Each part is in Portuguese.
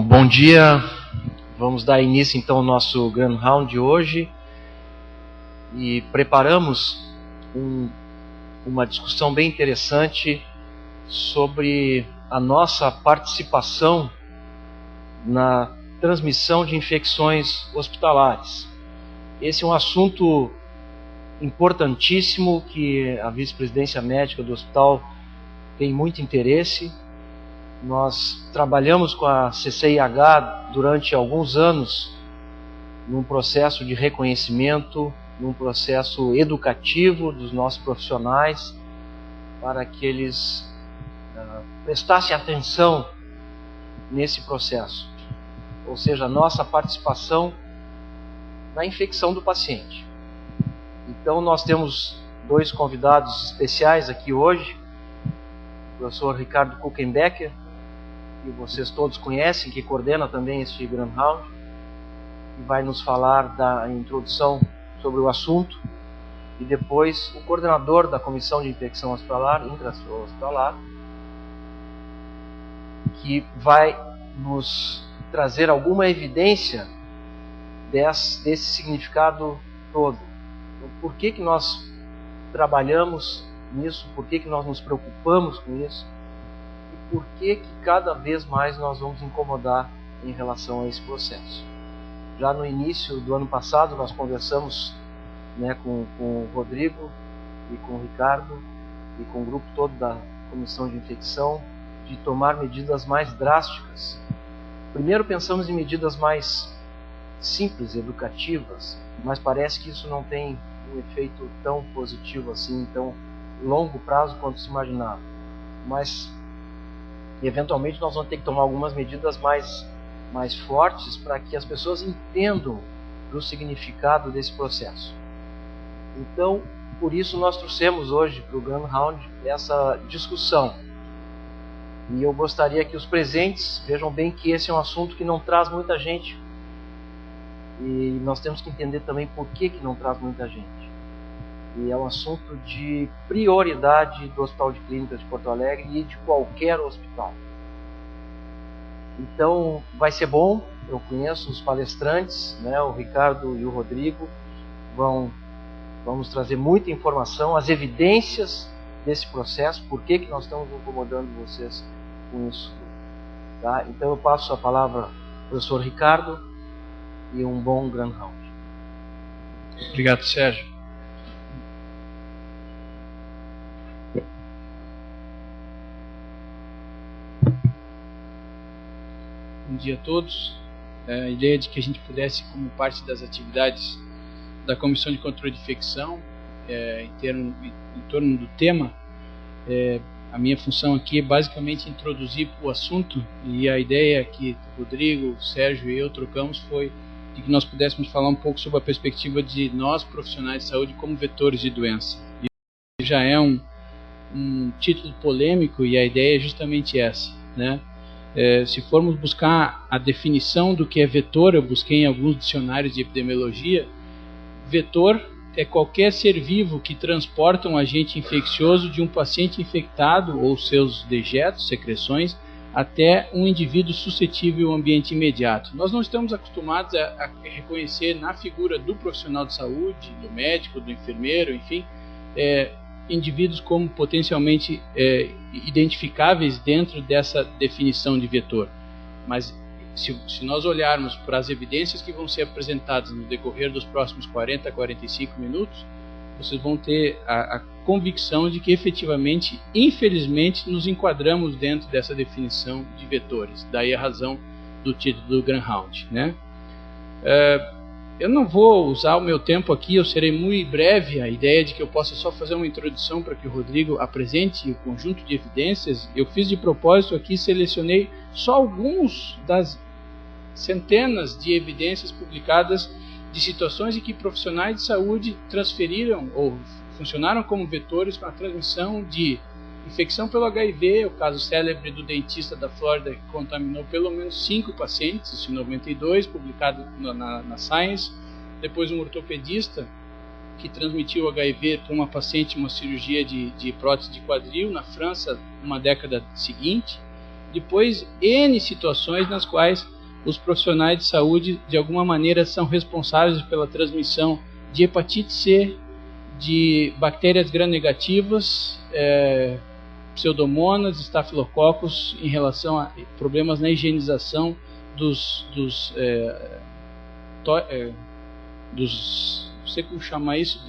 Bom dia. Vamos dar início então ao nosso Grand Round de hoje e preparamos uma discussão bem interessante sobre a nossa participação na transmissão de infecções hospitalares. Esse é um assunto importantíssimo que a vice-presidência médica do hospital tem muito interesse. Nós trabalhamos com a CCIH durante alguns anos num processo de reconhecimento, num processo educativo dos nossos profissionais para que eles prestassem atenção nesse processo, ou seja, a nossa participação na infecção do paciente. Então nós temos dois convidados especiais aqui hoje, o professor Ricardo Kuchenbecker, que vocês todos conhecem, que coordena também este Grand Round, e vai nos falar da introdução sobre o assunto, e depois o coordenador da Comissão de Infecção Hospitalar, intra-hospitalar, que vai nos trazer alguma evidência desse significado todo. Então, por que nós trabalhamos nisso, por que nós nos preocupamos com isso, por que cada vez mais nós vamos incomodar em relação a esse processo. Já no início do ano passado nós conversamos com o Rodrigo e com o Ricardo e com o grupo todo da Comissão de Infecção de tomar medidas mais drásticas. Primeiro pensamos em medidas mais simples, educativas, mas parece que isso não tem um efeito tão positivo assim, tão longo prazo quanto se imaginava. Mas eventualmente nós vamos ter que tomar algumas medidas mais fortes para que as pessoas entendam o significado desse processo. Então, por isso nós trouxemos hoje para o Grand Round essa discussão. E eu gostaria que os presentes vejam bem que esse é um assunto que não traz muita gente. E nós temos que entender também por que não traz muita gente. E é um assunto de prioridade do Hospital de Clínicas de Porto Alegre e de qualquer hospital. Então, vai ser bom. Eu conheço os palestrantes, o Ricardo e o Rodrigo, vamos trazer muita informação, as evidências desse processo, por que nós estamos incomodando vocês com isso. Tá? Então, eu passo a palavra ao professor Ricardo e um bom Grand Round. Obrigado, Sérgio. Bom dia a todos. A ideia de que a gente pudesse, como parte das atividades da Comissão de Controle de Infecção, em torno do tema, a minha função aqui é basicamente introduzir o assunto, e a ideia que o Rodrigo, o Sérgio e eu trocamos foi de que nós pudéssemos falar um pouco sobre a perspectiva de nós, profissionais de saúde, como vetores de doença. Isso já é um título polêmico, e a ideia é justamente essa, se formos buscar a definição do que é vetor, eu busquei em alguns dicionários de epidemiologia. Vetor é qualquer ser vivo que transporta um agente infeccioso de um paciente infectado ou seus dejetos, secreções, até um indivíduo suscetível ao ambiente imediato. Nós não estamos acostumados a reconhecer na figura do profissional de saúde, do médico, do enfermeiro, enfim, indivíduos como potencialmente identificáveis dentro dessa definição de vetor. Mas se nós olharmos para as evidências que vão ser apresentadas no decorrer dos próximos 40 a 45 minutos, vocês vão ter a convicção de que efetivamente, infelizmente, nos enquadramos dentro dessa definição de vetores. Daí a razão do título do Grand Round. Eu não vou usar o meu tempo aqui, eu serei muito breve. A ideia é de que eu possa só fazer uma introdução para que o Rodrigo apresente o conjunto de evidências. Eu fiz de propósito aqui, selecionei só alguns das centenas de evidências publicadas de situações em que profissionais de saúde transferiram ou funcionaram como vetores para a transmissão de infecção pelo HIV, o caso célebre do dentista da Flórida que contaminou pelo menos 5 pacientes, isso em 92, publicado na Science. Depois um ortopedista que transmitiu HIV para uma paciente, uma cirurgia de prótese de quadril na França, uma década seguinte. depois N situações nas quais os profissionais de saúde, de alguma maneira, são responsáveis pela transmissão de hepatite C, de bactérias gram-negativas, pseudomonas, estafilococos, em relação a problemas na higienização não sei como chamar isso,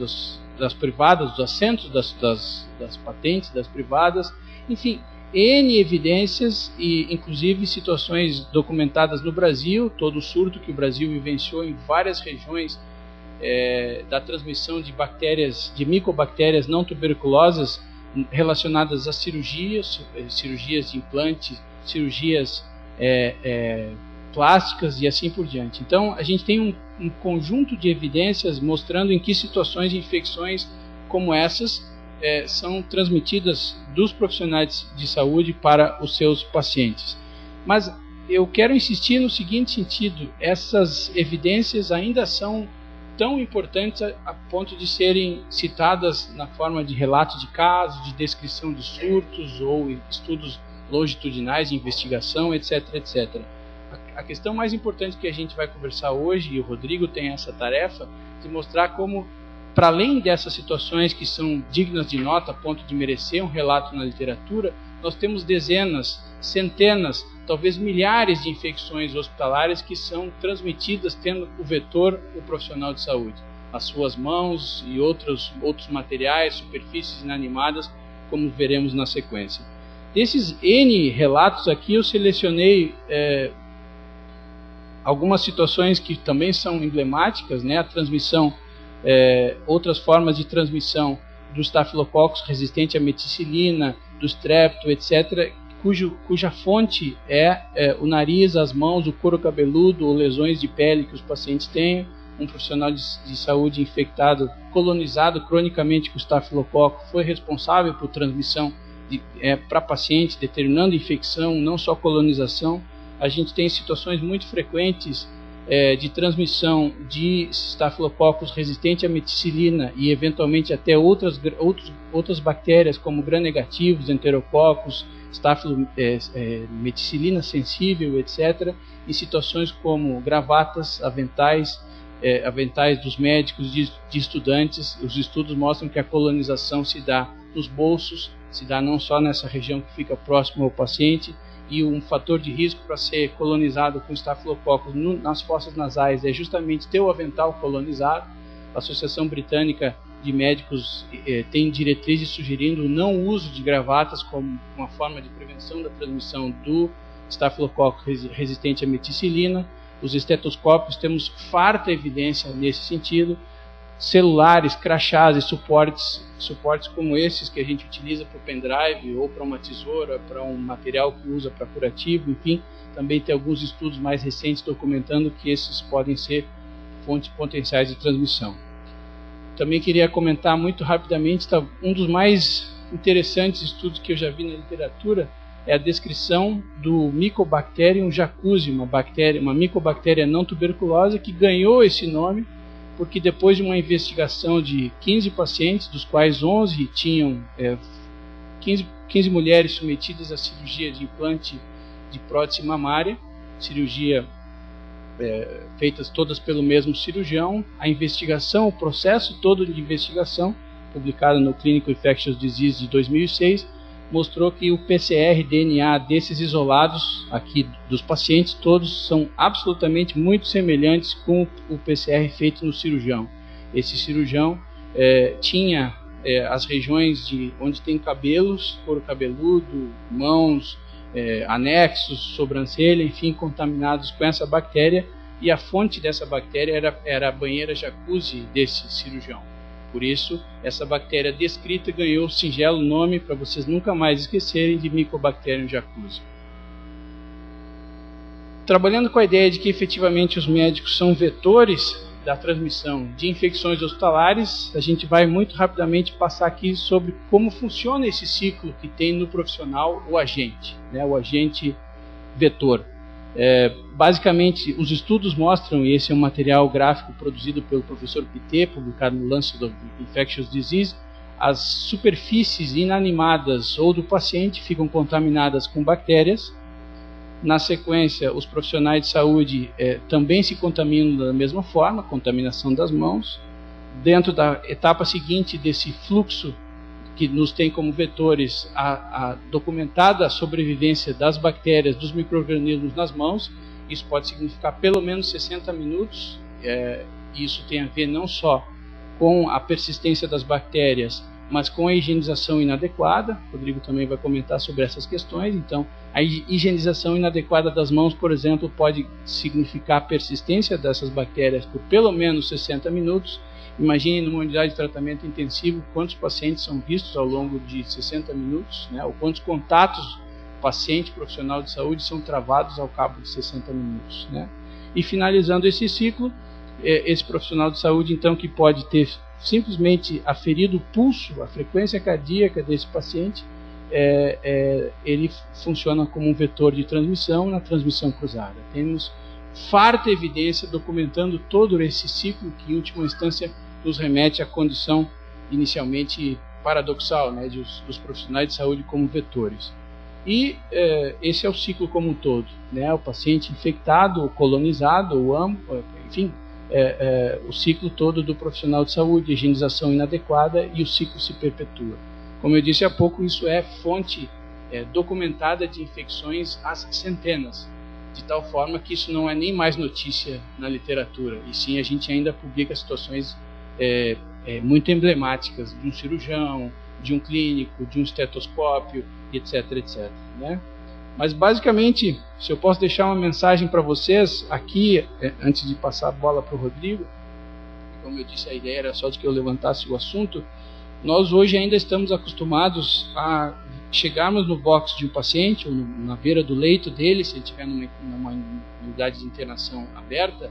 das privadas, dos assentos das patentes, das privadas, enfim, N evidências e inclusive situações documentadas no Brasil, todo o surto que o Brasil vivenciou em várias regiões da transmissão de bactérias, de micobactérias não tuberculosas relacionadas a cirurgias de implante, cirurgias plásticas e assim por diante. Então, a gente tem um conjunto de evidências mostrando em que situações de infecções como essas são transmitidas dos profissionais de saúde para os seus pacientes. Mas eu quero insistir no seguinte sentido: essas evidências ainda são tão importantes a ponto de serem citadas na forma de relato de casos, de descrição de surtos ou estudos longitudinais de investigação, etc, etc. A questão mais importante que a gente vai conversar hoje, e o Rodrigo tem essa tarefa, de mostrar como, para além dessas situações que são dignas de nota a ponto de merecer um relato na literatura, nós temos dezenas, centenas, talvez milhares de infecções hospitalares que são transmitidas tendo o vetor o profissional de saúde, as suas mãos e outros materiais, superfícies inanimadas, como veremos na sequência. Desses N relatos aqui, eu selecionei algumas situações que também são emblemáticas, né? A transmissão, outras formas de transmissão do Staphylococcus resistente à meticilina, do strepto, etc., cuja fonte é o nariz, as mãos, o couro cabeludo ou lesões de pele que os pacientes têm. Um profissional de saúde infectado, colonizado cronicamente com Staphylococcus, foi responsável por transmissão para paciente, determinando infecção, não só colonização. A gente tem situações muito frequentes de transmissão de Staphylococcus resistente à meticilina e eventualmente até outras bactérias como gram-negativos, enterococcus, meticilina sensível, etc. Em situações como gravatas, aventais dos médicos, de estudantes. Os estudos mostram que a colonização se dá nos bolsos, se dá não só nessa região que fica próxima ao paciente, e um fator de risco para ser colonizado com Staphylococcus nas fossas nasais é justamente ter o avental colonizado. A Associação Britânica de Médicos tem diretrizes sugerindo o não uso de gravatas como uma forma de prevenção da transmissão do Staphylococcus resistente à meticilina. Os estetoscópios, temos farta evidência nesse sentido. Celulares, crachás e suportes como esses que a gente utiliza para o pendrive ou para uma tesoura, para um material que usa para curativo, enfim, também tem alguns estudos mais recentes documentando que esses podem ser fontes potenciais de transmissão. Também queria comentar muito rapidamente, um dos mais interessantes estudos que eu já vi na literatura é a descrição do Mycobacterium jacuzzi, uma micobactéria não tuberculosa que ganhou esse nome porque depois de uma investigação de 15 pacientes, dos quais 11 tinham 15 mulheres submetidas à cirurgia de implante de prótese mamária, cirurgia feitas todas pelo mesmo cirurgião, a investigação, o processo todo de investigação, publicado no Clinical Infectious Disease de 2006, mostrou que o PCR-DNA desses isolados aqui dos pacientes, todos são absolutamente muito semelhantes com o PCR feito no cirurgião. Esse cirurgião tinha as regiões onde tem cabelos, couro cabeludo, mãos, anexos, sobrancelha, enfim, contaminados com essa bactéria, e a fonte dessa bactéria era a banheira jacuzzi desse cirurgião. Por isso, essa bactéria descrita ganhou o singelo nome, para vocês nunca mais esquecerem, de Mycobacterium jacuzzi. Trabalhando com a ideia de que efetivamente os médicos são vetores da transmissão de infecções hospitalares, a gente vai muito rapidamente passar aqui sobre como funciona esse ciclo que tem no profissional o agente, né, o agente vetor. Basicamente, os estudos mostram, e esse é um material gráfico produzido pelo professor Pitet, publicado no Lancet of Infectious Disease, as superfícies inanimadas ou do paciente ficam contaminadas com bactérias, Na sequência, os profissionais de saúde também se contaminam da mesma forma, contaminação das mãos. Dentro da etapa seguinte desse fluxo, que nos tem como vetores a documentada sobrevivência das bactérias, dos micro-organismos nas mãos, isso pode significar pelo menos 60 minutos. Isso tem a ver não só com a persistência das bactérias, mas com a higienização inadequada. O Rodrigo também vai comentar sobre essas questões. Então, a higienização inadequada das mãos, por exemplo, pode significar a persistência dessas bactérias por pelo menos 60 minutos. Imagine numa unidade de tratamento intensivo quantos pacientes são vistos ao longo de 60 minutos, né? Ou quantos contatos paciente profissional de saúde são travados ao cabo de 60 minutos, né? E finalizando esse ciclo, esse profissional de saúde, então, que pode ter simplesmente aferido o pulso, a frequência cardíaca desse paciente, ele funciona como um vetor de transmissão na transmissão cruzada. Temos farta evidência documentando todo esse ciclo que, em última instância, nos remete à condição inicialmente paradoxal, né, dos profissionais de saúde como vetores. E esse é o ciclo como um todo, né, o paciente infectado, ou colonizado, ou enfim, o ciclo todo do profissional de saúde, higienização inadequada, e o ciclo se perpetua. Como eu disse há pouco, isso é fonte documentada de infecções às centenas, de tal forma que isso não é nem mais notícia na literatura, e sim a gente ainda publica situações muito emblemáticas de um cirurgião, de um clínico, de um estetoscópio, etc, etc, né? Mas basicamente, se eu posso deixar uma mensagem para vocês aqui, antes de passar a bola para o Rodrigo, como eu disse, a ideia era só de que eu levantasse o assunto. Nós hoje ainda estamos acostumados a chegarmos no box de um paciente, ou na beira do leito dele, se ele estiver numa unidade de internação aberta,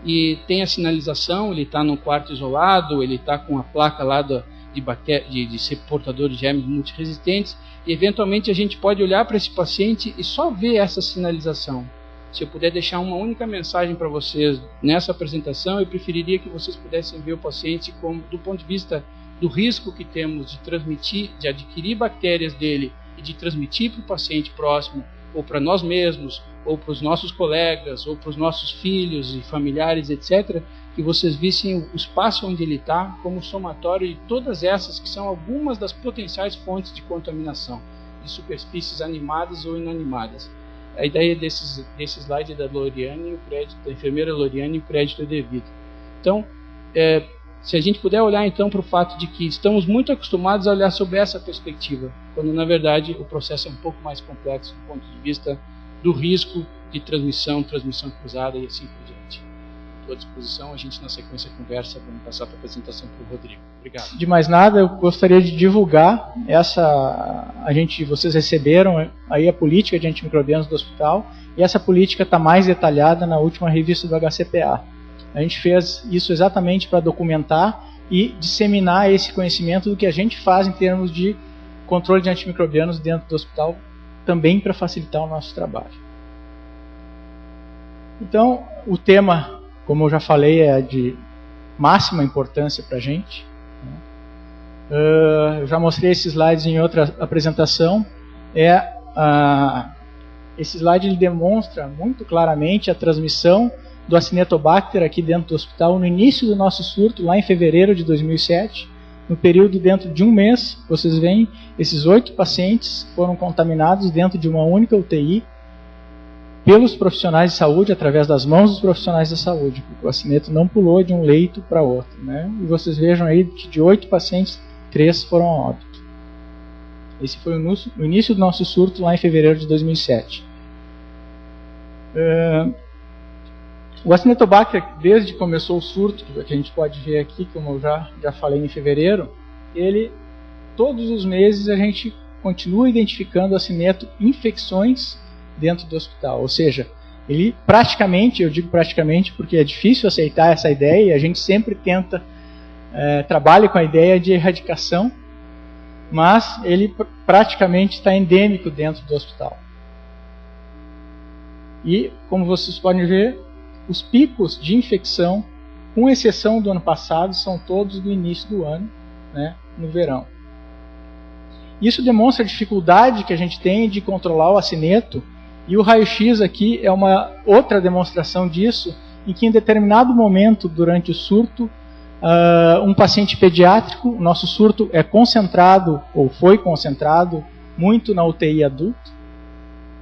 e tem a sinalização, ele está num quarto isolado, ele está com a placa lá de ser portador de germes multiresistentes, e eventualmente a gente pode olhar para esse paciente e só ver essa sinalização. Se eu puder deixar uma única mensagem para vocês nessa apresentação, eu preferiria que vocês pudessem ver o paciente do ponto de vista do risco que temos de transmitir, de adquirir bactérias dele e de transmitir para o paciente próximo, ou para nós mesmos, ou para os nossos colegas, ou para os nossos filhos e familiares, etc., que vocês vissem o espaço onde ele está como somatório de todas essas que são algumas das potenciais fontes de contaminação de superfícies animadas ou inanimadas. A ideia desse slide é da Loriane, da enfermeira Loriane, e o crédito é devido. Então, se a gente puder olhar então para o fato de que estamos muito acostumados a olhar sob essa perspectiva, quando na verdade o processo é um pouco mais complexo do ponto de vista do risco de transmissão cruzada e assim por diante. Estou à disposição, a gente na sequência conversa, vamos passar para a apresentação para o Rodrigo. Obrigado. De mais nada, eu gostaria de divulgar vocês receberam aí a política de antimicrobianos do hospital, e essa política está mais detalhada na última revista do HCPA. A gente fez isso exatamente para documentar e disseminar esse conhecimento do que a gente faz em termos de controle de antimicrobianos dentro do hospital, também para facilitar o nosso trabalho. Então, o tema, como eu já falei, é de máxima importância para a gente. Eu já mostrei esses slides em outra apresentação. Esse slide ele demonstra muito claramente a transmissão do Acinetobacter aqui dentro do hospital no início do nosso surto, lá em fevereiro de 2007. No período dentro de um mês, vocês veem, esses 8 pacientes foram contaminados dentro de uma única UTI pelos profissionais de saúde, através das mãos dos profissionais da saúde, porque o acineto não pulou de um leito para outro, né? E vocês vejam aí que de 8 pacientes, 3 foram a óbito. Esse foi o início do nosso surto lá em fevereiro de 2007. O Acinetobacter, desde que começou o surto, que a gente pode ver aqui, como eu já falei em fevereiro, todos os meses a gente continua identificando acineto infecções dentro do hospital. Ou seja, ele praticamente, eu digo praticamente porque é difícil aceitar essa ideia, e a gente sempre trabalha com a ideia de erradicação, mas ele praticamente está endêmico dentro do hospital. E, como vocês podem ver, os picos de infecção, com exceção do ano passado, são todos do início do ano, né, no verão. Isso demonstra a dificuldade que a gente tem de controlar o acineto E o raio-x aqui é uma outra demonstração disso, em que em determinado momento durante o surto, um paciente pediátrico, nosso surto é concentrado, ou foi concentrado, muito na UTI adulto,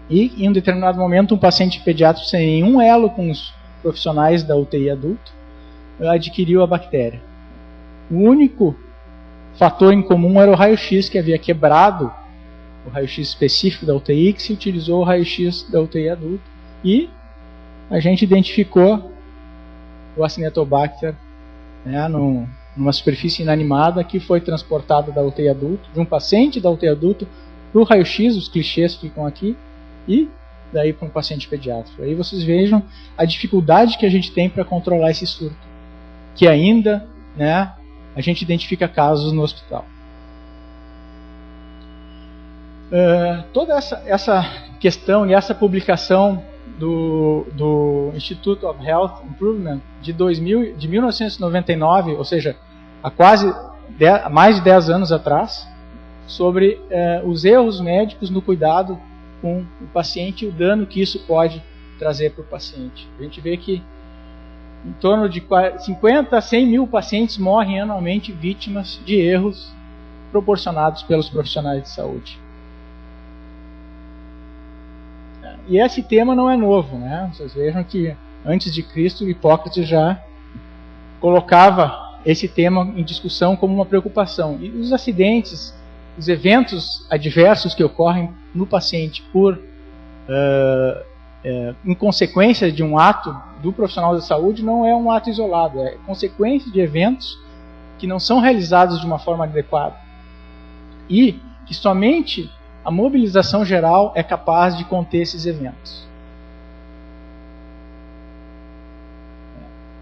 e em um determinado momento um paciente pediátrico sem nenhum elo com os profissionais da UTI adulto adquiriu a bactéria. O único fator em comum era o raio-x, que havia quebrado o raio-x específico da UTI, que se utilizou o raio-x da UTI adulto, e a gente identificou o Acinetobacter, né, numa superfície inanimada que foi transportada da UTI adulto, de um paciente da UTI adulto para o raio-x, os clichês ficam aqui, e daí para um paciente pediátrico. Aí vocês vejam a dificuldade que a gente tem para controlar esse surto, que ainda, né, a gente identifica casos no hospital. Toda essa questão e essa publicação do Institute of Health Improvement de 1999, ou seja, há mais de 10 anos atrás, sobre os erros médicos no cuidado com o paciente e o dano que isso pode trazer para o paciente. A gente vê que em torno de 50 a 100 mil pacientes morrem anualmente vítimas de erros proporcionados pelos profissionais de saúde. E esse tema não é novo, né? Vocês vejam que antes de Cristo, Hipócrates já colocava esse tema em discussão como uma preocupação. E os acidentes, os eventos adversos que ocorrem no paciente em consequência de um ato do profissional da saúde não é um ato isolado, é consequência de eventos que não são realizados de uma forma adequada. E que somente a mobilização geral é capaz de conter esses eventos.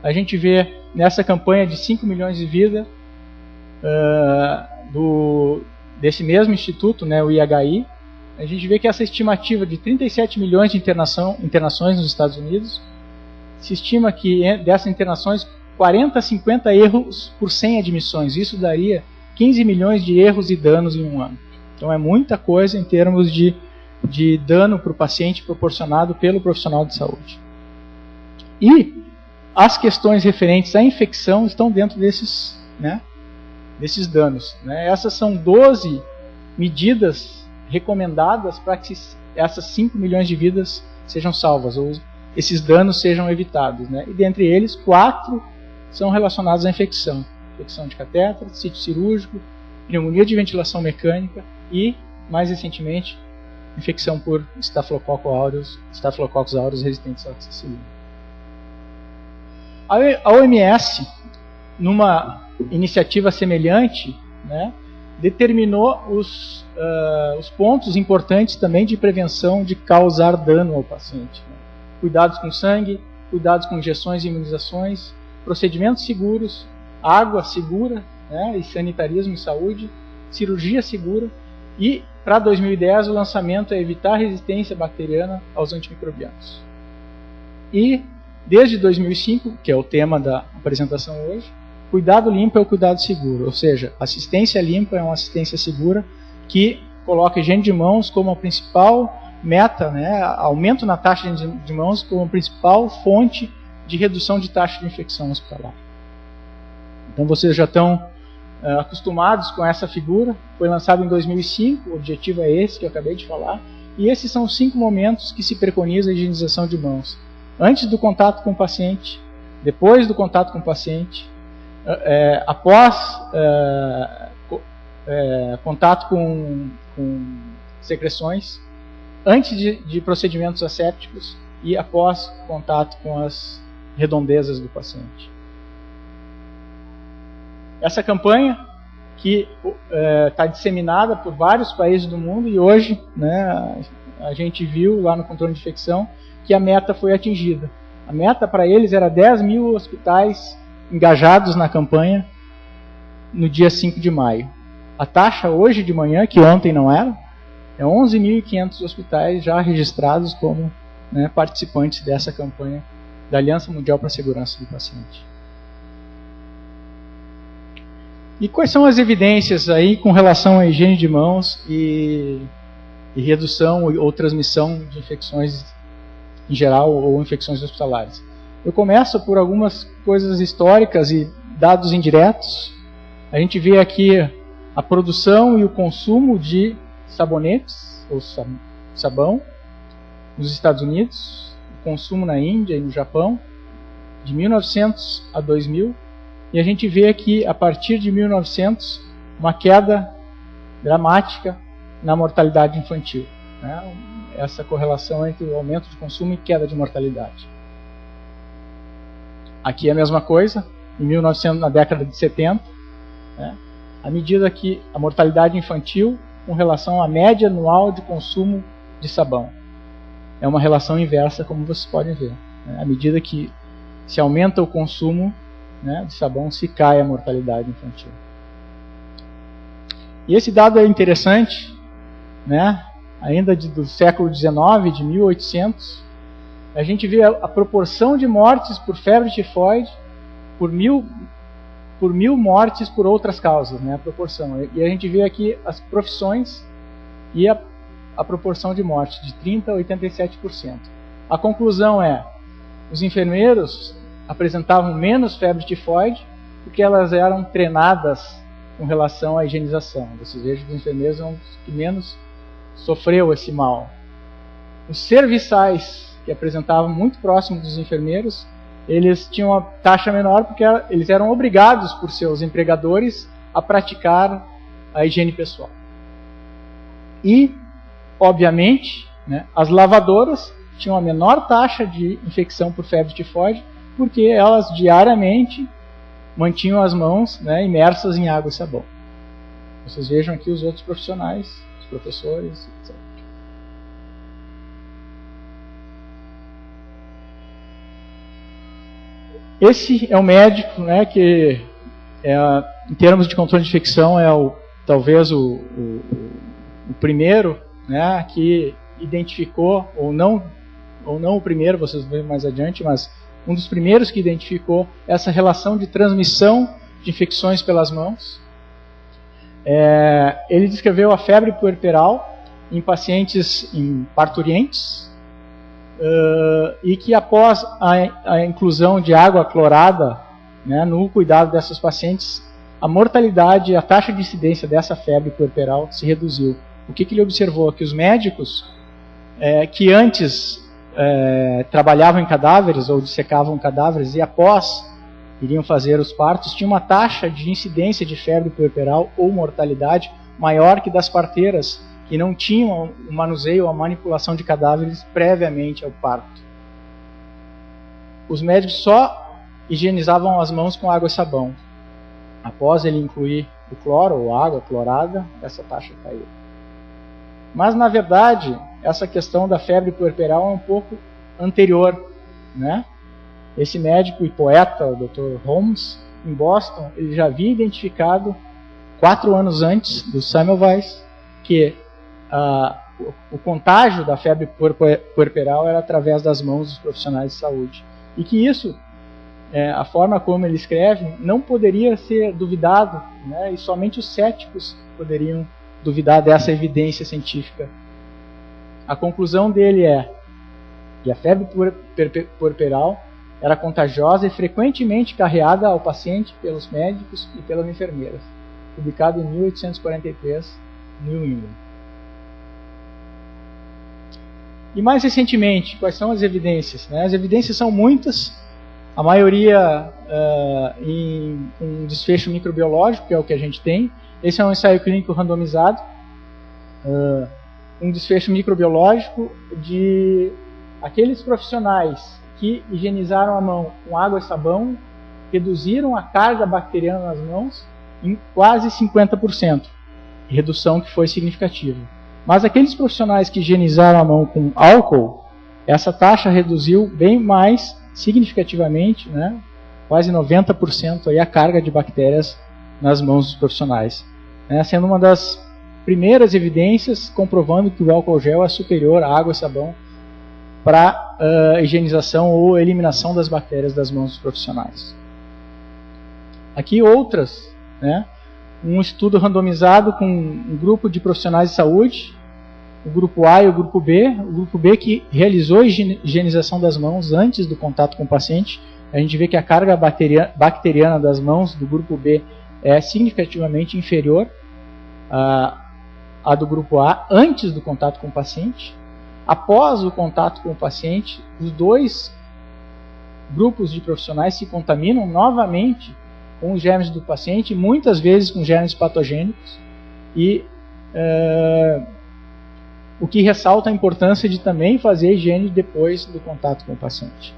A gente vê nessa campanha de 5 milhões de vidas desse mesmo instituto, né, o IHI, a gente vê que essa estimativa de 37 milhões de internações nos Estados Unidos, se estima que dessas internações 40 a 50 erros por 100 admissões. Isso daria 15 milhões de erros e danos em um ano. Então é muita coisa em termos de dano para o paciente proporcionado pelo profissional de saúde. E as questões referentes à infecção estão dentro desses danos. Né? Essas são 12 medidas recomendadas para que essas 5 milhões de vidas sejam salvas, ou esses danos sejam evitados. Né? E dentre eles, 4 são relacionados à infecção. Infecção de catéter, sítio cirúrgico, pneumonia de ventilação mecânica e, mais recentemente, infecção por Staphylococcus aureus resistentes à oxicilina. A OMS, numa iniciativa semelhante, né, determinou os pontos importantes também de prevenção de causar dano ao paciente. Né? Cuidados com sangue, cuidados com injeções e imunizações, procedimentos seguros, água segura, né, e sanitarismo e saúde, cirurgia segura, e para 2010 o lançamento é evitar a resistência bacteriana aos antimicrobianos. E desde 2005, que é o tema da apresentação hoje, cuidado limpo é o cuidado seguro, ou seja, assistência limpa é uma assistência segura que coloca higiene de mãos como a principal meta, né, aumento na taxa de mãos como a principal fonte de redução de taxa de infecção hospitalar. Então vocês já estão acostumados com essa figura, foi lançado em 2005, o objetivo é esse que eu acabei de falar, e esses são os 5 momentos que se preconiza a higienização de mãos. Antes do contato com o paciente, depois do contato com o paciente, após contato com secreções, antes de procedimentos assépticos e após contato com as redondezas do paciente. Essa campanha que está disseminada por vários países do mundo e hoje, né, a gente viu lá no controle de infecção que a meta foi atingida. A meta para eles era 10 mil hospitais engajados na campanha no dia 5 de maio. A taxa hoje de manhã, que ontem não era, é 11.500 hospitais já registrados como, né, participantes dessa campanha da Aliança Mundial para a Segurança do Paciente. E quais são as evidências aí com relação à higiene de mãos e e redução ou transmissão de infecções em geral ou infecções hospitalares. Eu começo por algumas coisas históricas e dados indiretos. A gente vê aqui a produção e o consumo de sabonetes ou sabão nos Estados Unidos, o consumo na Índia e no Japão, de 1900 a 2000, e a gente vê aqui, a partir de 1900, uma queda dramática na mortalidade infantil, né? Essa correlação entre o aumento de consumo e queda de mortalidade. Aqui é a mesma coisa, em 1900, na década de 70, né? À medida que a mortalidade infantil com relação à média anual de consumo de sabão. É uma relação inversa, como vocês podem ver, né? À medida que se aumenta o consumo, né, de sabão, se cai a mortalidade infantil. E esse dado é interessante, né? Ainda do século XIX, de 1800, a gente vê a proporção de mortes por febre tifoide por mil mortes por outras causas, né, a proporção. E a gente vê aqui as profissões e a proporção de morte, de 30% a 87%. A conclusão é, os enfermeiros apresentavam menos febre tifoide porque elas eram treinadas com relação à higienização. Vocês vejam que os enfermeiros são os que menos sofreu esse mal. Os serviçais, que apresentavam muito próximo dos enfermeiros, eles tinham uma taxa menor porque eles eram obrigados por seus empregadores a praticar a higiene pessoal. E, obviamente, né, as lavadoras tinham a menor taxa de infecção por febre tifoide porque elas diariamente mantinham as mãos, né, imersas em água e sabão. Vocês vejam aqui os outros profissionais, os professores, etc. Esse é o médico, né, que em termos de controle de infecção é talvez o primeiro, né, que identificou, ou não o primeiro, vocês vão ver mais adiante, mas um dos primeiros que identificou essa relação de transmissão de infecções pelas mãos. Ele descreveu a febre puerperal em pacientes parturientes, e que após a inclusão de água clorada, né, no cuidado dessas pacientes, a mortalidade, a taxa de incidência dessa febre puerperal se reduziu. O que ele observou? Que os médicos que antes trabalhavam em cadáveres ou dissecavam cadáveres e após iriam fazer os partos, tinham uma taxa de incidência de febre puerperal ou mortalidade maior que das parteiras, que não tinham o manuseio ou a manipulação de cadáveres previamente ao parto. Os médicos só higienizavam as mãos com água e sabão. Após ele incluir o cloro ou água clorada, essa taxa caiu. Mas, na verdade, essa questão da febre puerperal é um pouco anterior, né? Esse médico e poeta, o Dr. Holmes, em Boston, ele já havia identificado 4 anos antes do Semmelweis que o contágio da febre puerperal era através das mãos dos profissionais de saúde. E que isso, a forma como ele escreve, não poderia ser duvidado, né? E somente os céticos poderiam duvidar dessa evidência científica. A conclusão dele é que a febre puerperal era contagiosa e frequentemente carregada ao paciente pelos médicos e pelas enfermeiras. Publicado em 1843, New England. E mais recentemente, quais são as evidências? As evidências são muitas, a maioria em um desfecho microbiológico, que é o que a gente tem. Esse é um ensaio clínico randomizado, um desfecho microbiológico de aqueles profissionais que higienizaram a mão com água e sabão, reduziram a carga bacteriana nas mãos em quase 50%, redução que foi significativa. Mas aqueles profissionais que higienizaram a mão com álcool, essa taxa reduziu bem mais significativamente, né, quase 90% aí a carga de bactérias nas mãos dos profissionais, né, sendo uma das primeiras evidências comprovando que o álcool gel é superior à água e sabão para higienização ou eliminação das bactérias das mãos dos profissionais. Aqui outras, né, um estudo randomizado com um grupo de profissionais de saúde, o grupo A e o grupo B que realizou a higienização das mãos antes do contato com o paciente, a gente vê que a carga bacteriana das mãos do grupo B é significativamente inferior à do grupo A antes do contato com o paciente. Após o contato com o paciente, os dois grupos de profissionais se contaminam novamente com os germes do paciente, muitas vezes com germes patogênicos, e o que ressalta a importância de também fazer a higiene depois do contato com o paciente.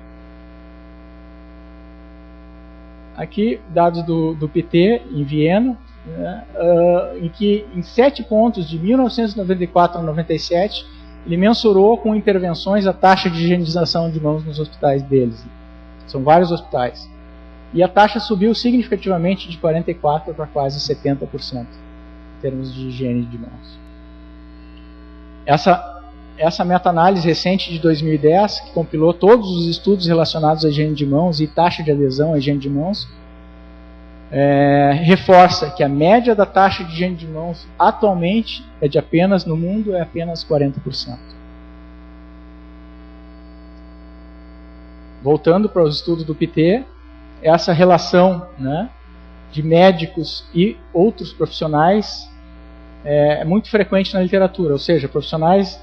Aqui, dados do PT em Viena, né, em que em 7 pontos de 1994 a 97, ele mensurou com intervenções a taxa de higienização de mãos nos hospitais deles. São vários hospitais. E a taxa subiu significativamente de 44% para quase 70% em termos de higiene de mãos. Essa meta-análise recente de 2010, que compilou todos os estudos relacionados à higiene de mãos e taxa de adesão à higiene de mãos, reforça que a média da taxa de higiene de mãos atualmente no mundo é apenas 40%. Voltando para os estudos do PT, essa relação, né, de médicos e outros profissionais é muito frequente na literatura, ou seja, profissionais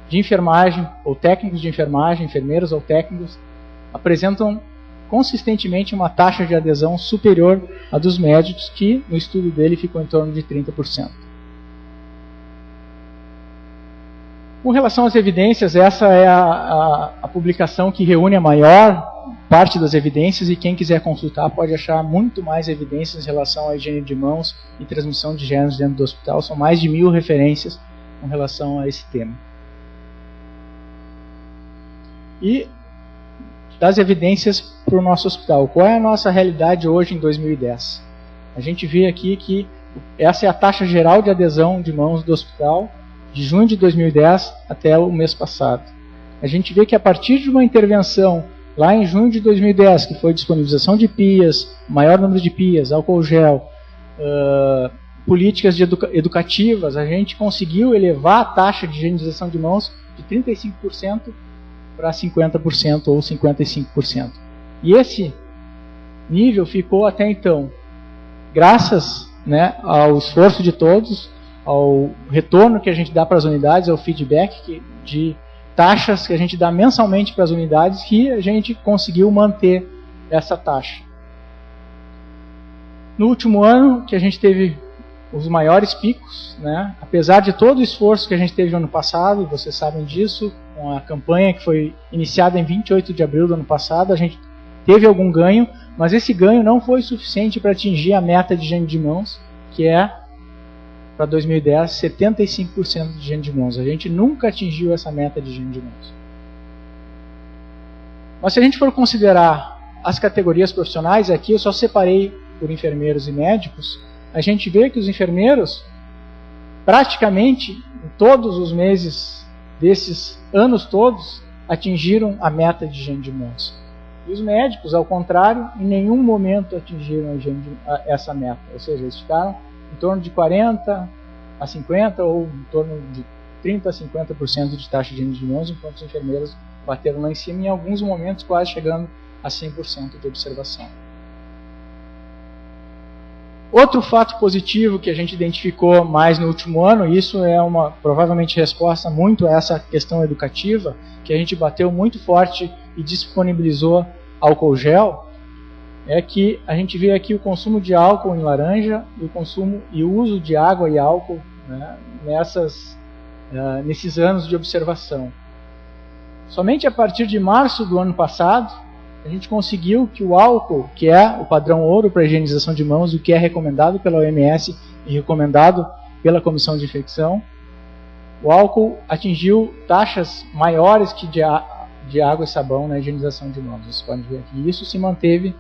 de enfermagem ou técnicos de enfermagem, enfermeiros ou técnicos, apresentam consistentemente uma taxa de adesão superior à dos médicos, que no estudo dele ficou em torno de 30%. Com relação às evidências, essa é a publicação que reúne a maior parte das evidências, e quem quiser consultar pode achar muito mais evidências em relação à higiene de mãos e transmissão de germes dentro do hospital. São mais de 1000 referências com relação a esse tema. E das evidências para o nosso hospital. Qual é a nossa realidade hoje em 2010? A gente vê aqui que essa é a taxa geral de adesão de mãos do hospital de junho de 2010 até o mês passado. A gente vê que a partir de uma intervenção lá em junho de 2010, que foi disponibilização de pias, maior número de pias, álcool gel, políticas educativas, a gente conseguiu elevar a taxa de higienização de mãos de 35% para 50% ou 55%. E esse nível ficou até então, graças, né, ao esforço de todos, ao retorno que a gente dá para as unidades, ao feedback de taxas que a gente dá mensalmente para as unidades, que a gente conseguiu manter essa taxa. No último ano, que a gente teve os maiores picos, né, apesar de todo o esforço que a gente teve no ano passado, vocês sabem disso, com a campanha que foi iniciada em 28 de abril do ano passado, a gente teve algum ganho, mas esse ganho não foi suficiente para atingir a meta de higiene de mãos, que é, para 2010, 75% de higiene de mãos. A gente nunca atingiu essa meta de higiene de mãos. Mas se a gente for considerar as categorias profissionais, aqui eu só separei por enfermeiros e médicos, a gente vê que os enfermeiros, praticamente em todos os meses desses anos todos, atingiram a meta de higiene de mãos. E os médicos, ao contrário, em nenhum momento atingiram essa meta. Ou seja, eles ficaram em torno de 40% a 50% ou em torno de 30% a 50% de taxa de higiene de mãos, enquanto os enfermeiros bateram lá em cima, em alguns momentos quase chegando a 100% de observação. Outro fato positivo que a gente identificou mais no último ano, e isso é uma provavelmente resposta muito a essa questão educativa, que a gente bateu muito forte e disponibilizou álcool gel, é que a gente vê aqui o consumo de álcool em laranja e o consumo e o uso de água e álcool, né, nesses anos de observação. Somente a partir de março do ano passado, a gente conseguiu que o álcool, que é o padrão ouro para a higienização de mãos, o que é recomendado pela OMS e recomendado pela Comissão de Infecção, o álcool atingiu taxas maiores que de água e sabão na higienização de mãos. Vocês podem ver aqui. Isso se manteve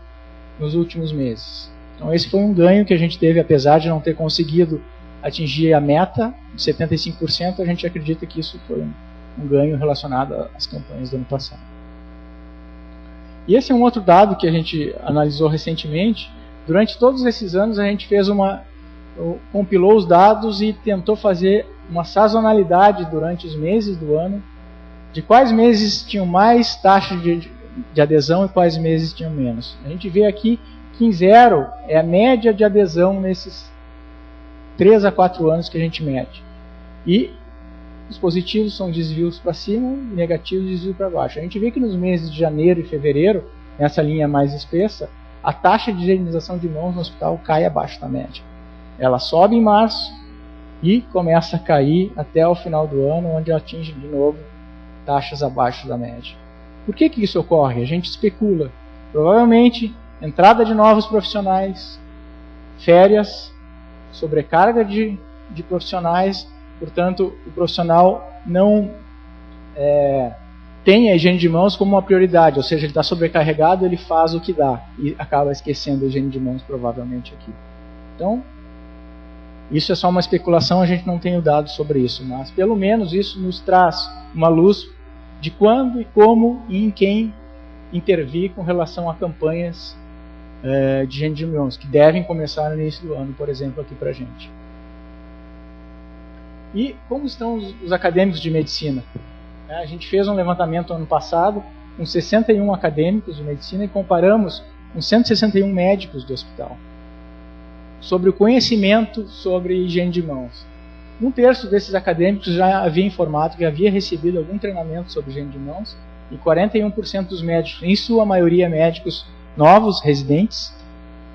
nos últimos meses. Então esse foi um ganho que a gente teve, apesar de não ter conseguido atingir a meta de 75%, a gente acredita que isso foi um ganho relacionado às campanhas do ano passado. E esse é um outro dado que a gente analisou recentemente. Durante todos esses anos a gente compilou os dados e tentou fazer uma sazonalidade durante os meses do ano, de quais meses tinham mais taxa de adesão e quais meses tinham menos. A gente vê aqui que em 0 é a média de adesão nesses 3 a 4 anos que a gente mede. E os positivos são desvios para cima e negativos desvio para baixo. A gente vê que nos meses de janeiro e fevereiro, nessa linha mais espessa, a taxa de higienização de mãos no hospital cai abaixo da média. Ela sobe em março e começa a cair até o final do ano, onde atinge de novo taxas abaixo da média. Por que isso ocorre? A gente especula. Provavelmente, entrada de novos profissionais, férias, sobrecarga de profissionais, portanto, o profissional não tem a higiene de mãos como uma prioridade, ou seja, ele está sobrecarregado, ele faz o que dá e acaba esquecendo a higiene de mãos provavelmente aqui. Então, isso é só uma especulação, a gente não tem dados sobre isso, mas pelo menos isso nos traz uma luz de quando e como e em quem intervir com relação a campanhas de higiene de mãos, que devem começar no início do ano, por exemplo, aqui para a gente. E como estão os acadêmicos de medicina? A gente fez um levantamento ano passado com 61 acadêmicos de medicina e comparamos com 161 médicos do hospital sobre o conhecimento sobre higiene de mãos. 1/3 desses acadêmicos já havia informado que havia recebido algum treinamento sobre higiene de mãos e 41% dos médicos, em sua maioria médicos novos, residentes,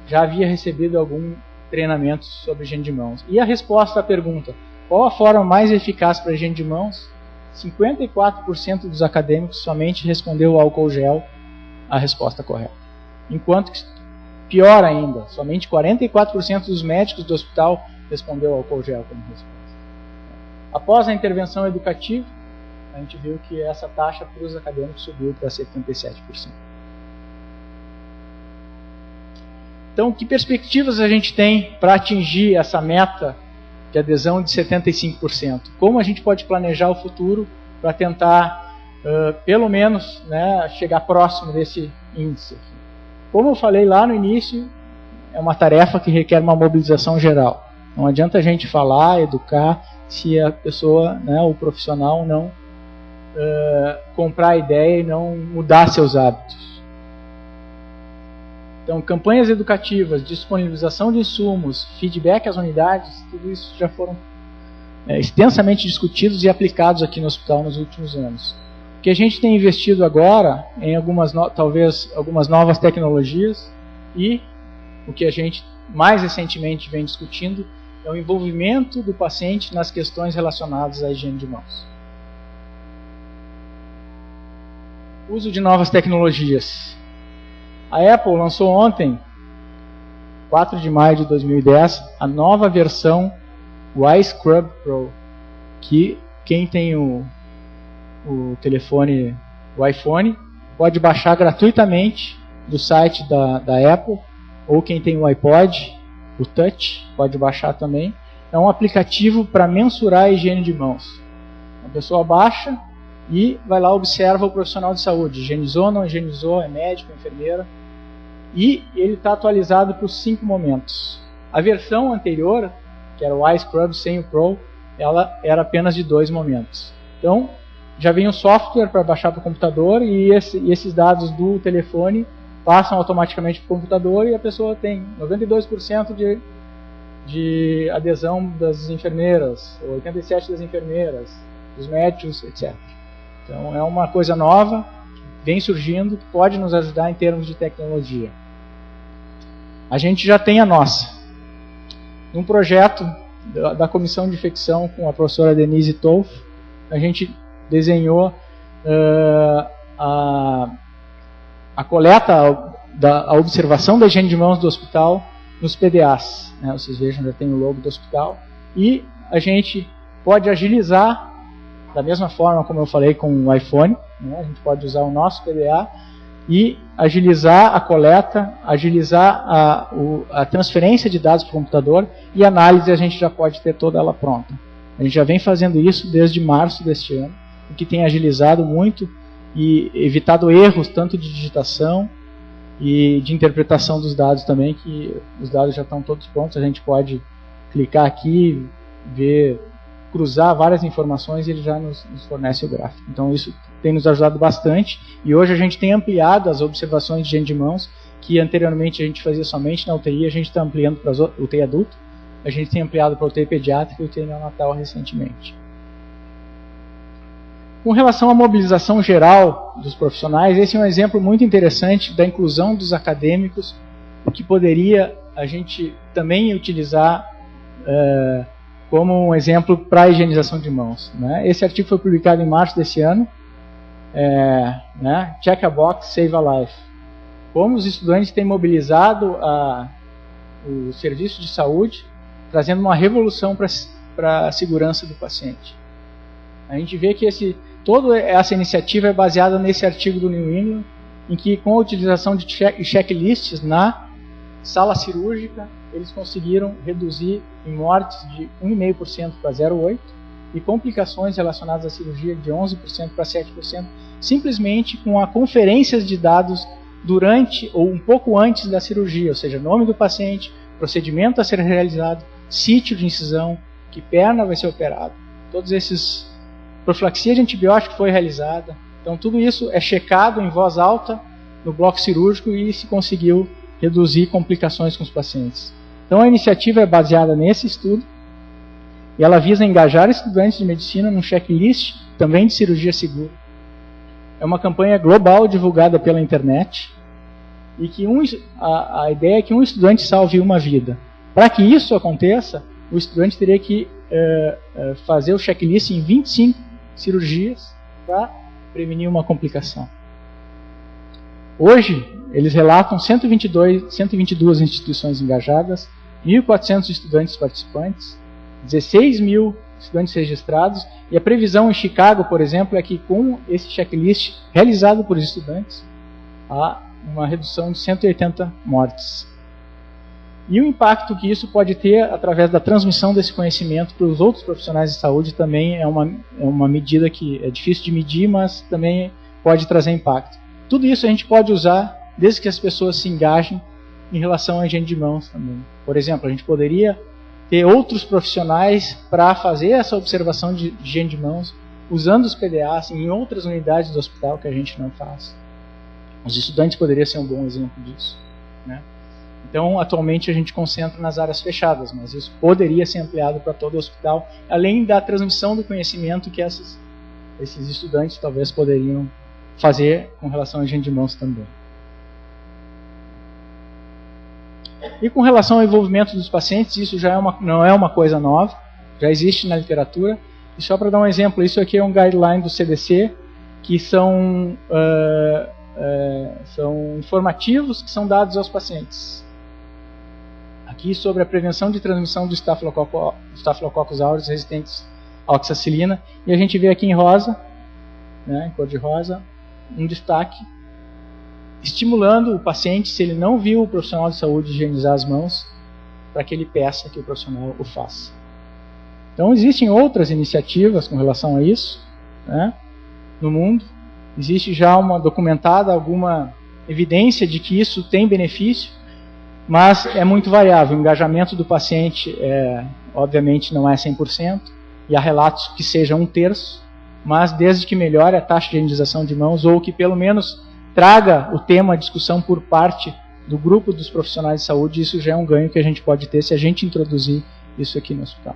já havia recebido algum treinamento sobre higiene de mãos. E a resposta à pergunta: qual a forma mais eficaz para a higiene de mãos? 54% dos acadêmicos somente respondeu álcool gel a resposta correta. Enquanto que, pior ainda, somente 44% dos médicos do hospital respondeu álcool gel como resposta. Após a intervenção educativa, a gente viu que essa taxa para os acadêmicos subiu para 77%. Então, que perspectivas a gente tem para atingir essa meta de adesão de 75%? Como a gente pode planejar o futuro para tentar, pelo menos, chegar próximo desse índice? Como eu falei lá no início, é uma tarefa que requer uma mobilização geral. Não adianta a gente falar, educar, se a pessoa, o profissional, não comprar a ideia e não mudar seus hábitos. Então, campanhas educativas, disponibilização de insumos, feedback às unidades, tudo isso já foram extensamente discutidos e aplicados aqui no hospital nos últimos anos. O que a gente tem investido agora em talvez algumas novas tecnologias e o que a gente mais recentemente vem discutindo é o envolvimento do paciente nas questões relacionadas à higiene de mãos. Uso de novas tecnologias. A Apple lançou ontem, 4 de maio de 2010, a nova versão iScrub Pro, que quem tem o telefone, o iPhone, pode baixar gratuitamente do site da Apple, ou quem tem o iPod, o Touch, pode baixar também. É um aplicativo para mensurar a higiene de mãos. A pessoa baixa e vai lá, observa o profissional de saúde, higienizou, não higienizou, é médico, enfermeira, e ele está atualizado para os 5 momentos. A versão anterior, que era o iScrub sem o Pro, ela era apenas de 2 momentos. Então, já vem um software para baixar para o computador e esses dados do telefone passam automaticamente para o computador e a pessoa tem 92% de adesão das enfermeiras, 87% das enfermeiras, dos médicos, etc. Então, é uma coisa nova, vem surgindo, que pode nos ajudar em termos de tecnologia. A gente já tem a nossa. Num projeto da Comissão de Infecção com a professora Denise Tolf, a gente desenhou a coleta, a observação da higiene de mãos do hospital nos PDAs. Vocês vejam, já tem o logo do hospital. E a gente pode agilizar, da mesma forma como eu falei com o iPhone, a gente pode usar o nosso PDA e agilizar a coleta, agilizar a transferência de dados para o computador e análise a gente já pode ter toda ela pronta. A gente já vem fazendo isso desde março deste ano, o que tem agilizado muito e evitado erros tanto de digitação e de interpretação dos dados também, que os dados já estão todos prontos, a gente pode clicar aqui, ver cruzar várias informações, ele já nos fornece o gráfico. Então isso tem nos ajudado bastante, e hoje a gente tem ampliado as observações de higiene de mãos, que anteriormente a gente fazia somente na UTI, a gente está ampliando para a UTI adulto, a gente tem ampliado para a UTI pediátrica e UTI neonatal recentemente. Com relação à mobilização geral dos profissionais, esse é um exemplo muito interessante da inclusão dos acadêmicos, o que poderia a gente também utilizar como um exemplo para a higienização de mãos. Né? Esse artigo foi publicado em março desse ano, né? Check a box, save a life. Como os estudantes têm mobilizado o serviço de saúde, trazendo uma revolução para a segurança do paciente. A gente vê que toda essa iniciativa é baseada nesse artigo do New England, em que com a utilização de checklists na sala cirúrgica, eles conseguiram reduzir em mortes de 1,5% para 0,8% e complicações relacionadas à cirurgia de 11% para 7%, simplesmente com a conferências de dados durante ou um pouco antes da cirurgia, ou seja, nome do paciente, procedimento a ser realizado, sítio de incisão, que perna vai ser operado, todos esses, profilaxia de antibiótico foi realizada, então tudo isso é checado em voz alta no bloco cirúrgico e se conseguiu reduzir complicações com os pacientes. Então a iniciativa é baseada nesse estudo e ela visa engajar estudantes de medicina num checklist também de cirurgia segura. É uma campanha global divulgada pela internet e que a ideia é que um estudante salve uma vida. Para que isso aconteça, o estudante teria que fazer o checklist em 25 cirurgias para prevenir uma complicação. Hoje, eles relatam 122 instituições engajadas, 1.400 estudantes participantes, 16 mil estudantes registrados, e a previsão em Chicago, por exemplo, é que com esse checklist realizado por estudantes, há uma redução de 180 mortes. E o impacto que isso pode ter através da transmissão desse conhecimento para os outros profissionais de saúde também é uma medida que é difícil de medir, mas também pode trazer impacto. Tudo isso a gente pode usar desde que as pessoas se engajem em relação à higiene de mãos também. Por exemplo, a gente poderia ter outros profissionais para fazer essa observação de higiene de mãos usando os PDAs em outras unidades do hospital que a gente não faz. Os estudantes poderiam ser um bom exemplo disso, né? Então, atualmente a gente concentra nas áreas fechadas, mas isso poderia ser ampliado para todo o hospital, além da transmissão do conhecimento que esses estudantes talvez poderiam fazer com relação à higiene de mãos também. E com relação ao envolvimento dos pacientes, isso já não é uma coisa nova, já existe na literatura. E só para dar um exemplo, isso aqui é um guideline do CDC, que são informativos que são dados aos pacientes. Aqui sobre a prevenção de transmissão do Staphylococcus aureus resistentes à oxacilina. E a gente vê aqui em rosa, né, em cor de rosa, um destaque estimulando o paciente, se ele não viu o profissional de saúde higienizar as mãos, para que ele peça que o profissional o faça. Então existem outras iniciativas com relação a isso, né, no mundo. Existe já documentada alguma evidência de que isso tem benefício, mas é muito variável. O engajamento do paciente, obviamente, não é 100%, e há relatos que seja 1/3, mas desde que melhore a taxa de higienização de mãos, ou que pelo menos traga o tema à discussão por parte do grupo dos profissionais de saúde, isso já é um ganho que a gente pode ter se a gente introduzir isso aqui no hospital.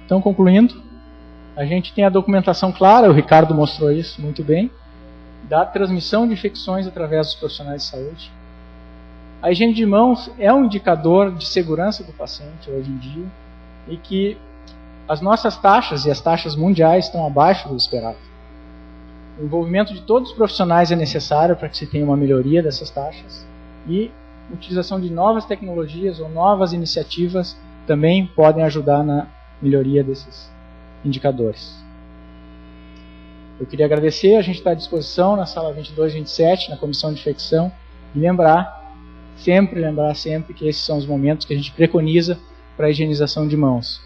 Então, concluindo, a gente tem a documentação clara, o Ricardo mostrou isso muito bem, da transmissão de infecções através dos profissionais de saúde. A higiene de mãos é um indicador de segurança do paciente hoje em dia, e que as nossas taxas e as taxas mundiais estão abaixo do esperado. O envolvimento de todos os profissionais é necessário para que se tenha uma melhoria dessas taxas, e a utilização de novas tecnologias ou novas iniciativas também podem ajudar na melhoria desses indicadores. Eu queria agradecer, a gente está à disposição na sala 22 e 27, na comissão de infecção, e lembrar sempre que esses são os momentos que a gente preconiza para a higienização de mãos.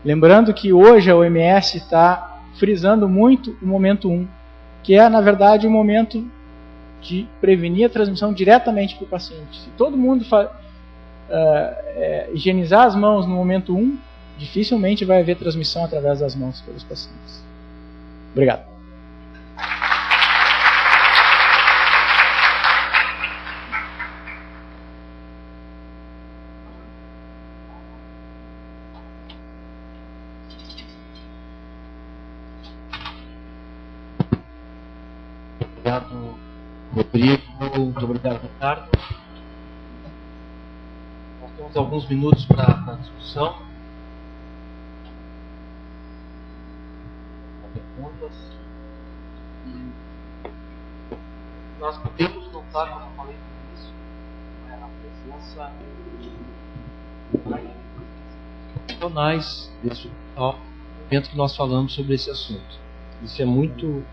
Lembrando que hoje a OMS está frisando muito o momento 1, que é, na verdade, o momento de prevenir a transmissão diretamente para o paciente. Se todo mundo higienizar as mãos no momento 1, dificilmente vai haver transmissão através das mãos pelos pacientes. Obrigado. Obrigado, Rodrigo. Muito obrigado, Ricardo. Nós temos alguns minutos para a discussão. Perguntas. Nós podemos notar, como eu falei no início, a presença de profissionais desse hospital no momento que nós falamos sobre esse assunto. Isso é muito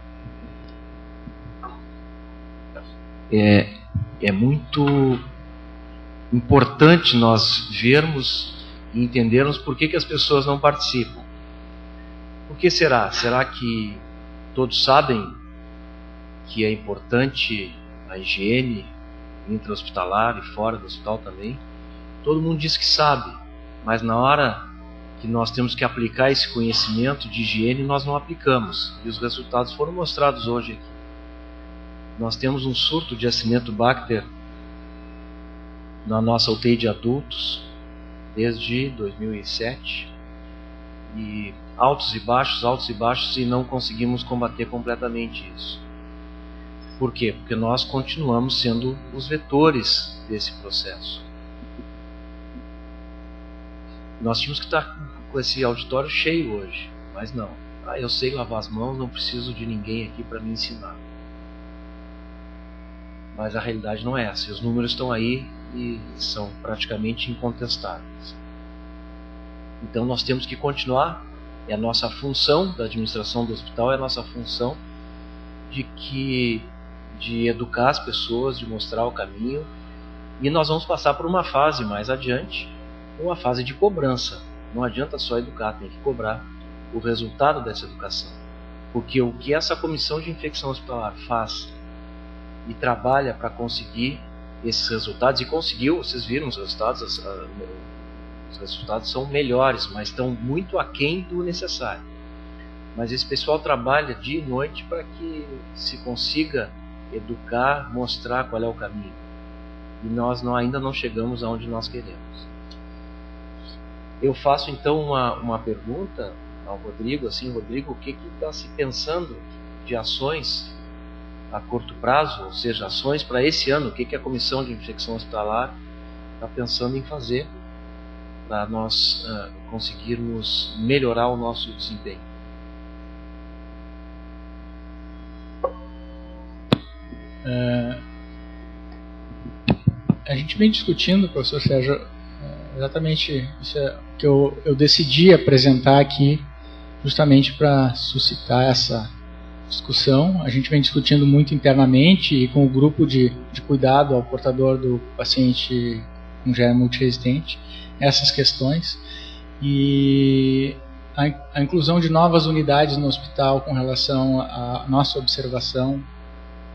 muito importante nós vermos e entendermos por que as pessoas não participam. Por que será? Será que todos sabem que é importante a higiene intra-hospitalar e fora do hospital também? Todo mundo diz que sabe, mas na hora que nós temos que aplicar esse conhecimento de higiene, nós não aplicamos. E os resultados foram mostrados hoje aqui. Nós temos um surto de Acinetobacter na nossa UTI de adultos desde 2007. E altos e baixos, e não conseguimos combater completamente isso. Por quê? Porque nós continuamos sendo os vetores desse processo. Nós tínhamos que estar com esse auditório cheio hoje, mas não. Eu sei lavar as mãos, não preciso de ninguém aqui para me ensinar. Mas a realidade não é essa. Os números estão aí e são praticamente incontestáveis. Então nós temos que continuar. É a nossa função da administração do hospital, é a nossa função de educar as pessoas, de mostrar o caminho. E nós vamos passar por uma fase mais adiante, uma fase de cobrança. Não adianta só educar, tem que cobrar o resultado dessa educação. Porque o que essa comissão de infecção hospitalar faz e trabalha para conseguir esses resultados, e conseguiu, vocês viram os resultados, os resultados são melhores, mas estão muito aquém do necessário. Mas esse pessoal trabalha dia e noite para que se consiga educar, mostrar qual é o caminho. E nós ainda não chegamos aonde nós queremos. Eu faço então uma pergunta ao Rodrigo, Rodrigo, o que está se pensando de ações a curto prazo, ou seja, ações para esse ano, o que a Comissão de Infecção Hospitalar está pensando em fazer para nós conseguirmos melhorar o nosso desempenho? A gente vem discutindo, professor Sérgio, exatamente isso é que eu decidi apresentar aqui, justamente para suscitar essa discussão. A gente vem discutindo muito internamente e com o grupo de cuidado ao portador do paciente com germe multiresistente, essas questões, e a inclusão de novas unidades no hospital com relação à nossa observação,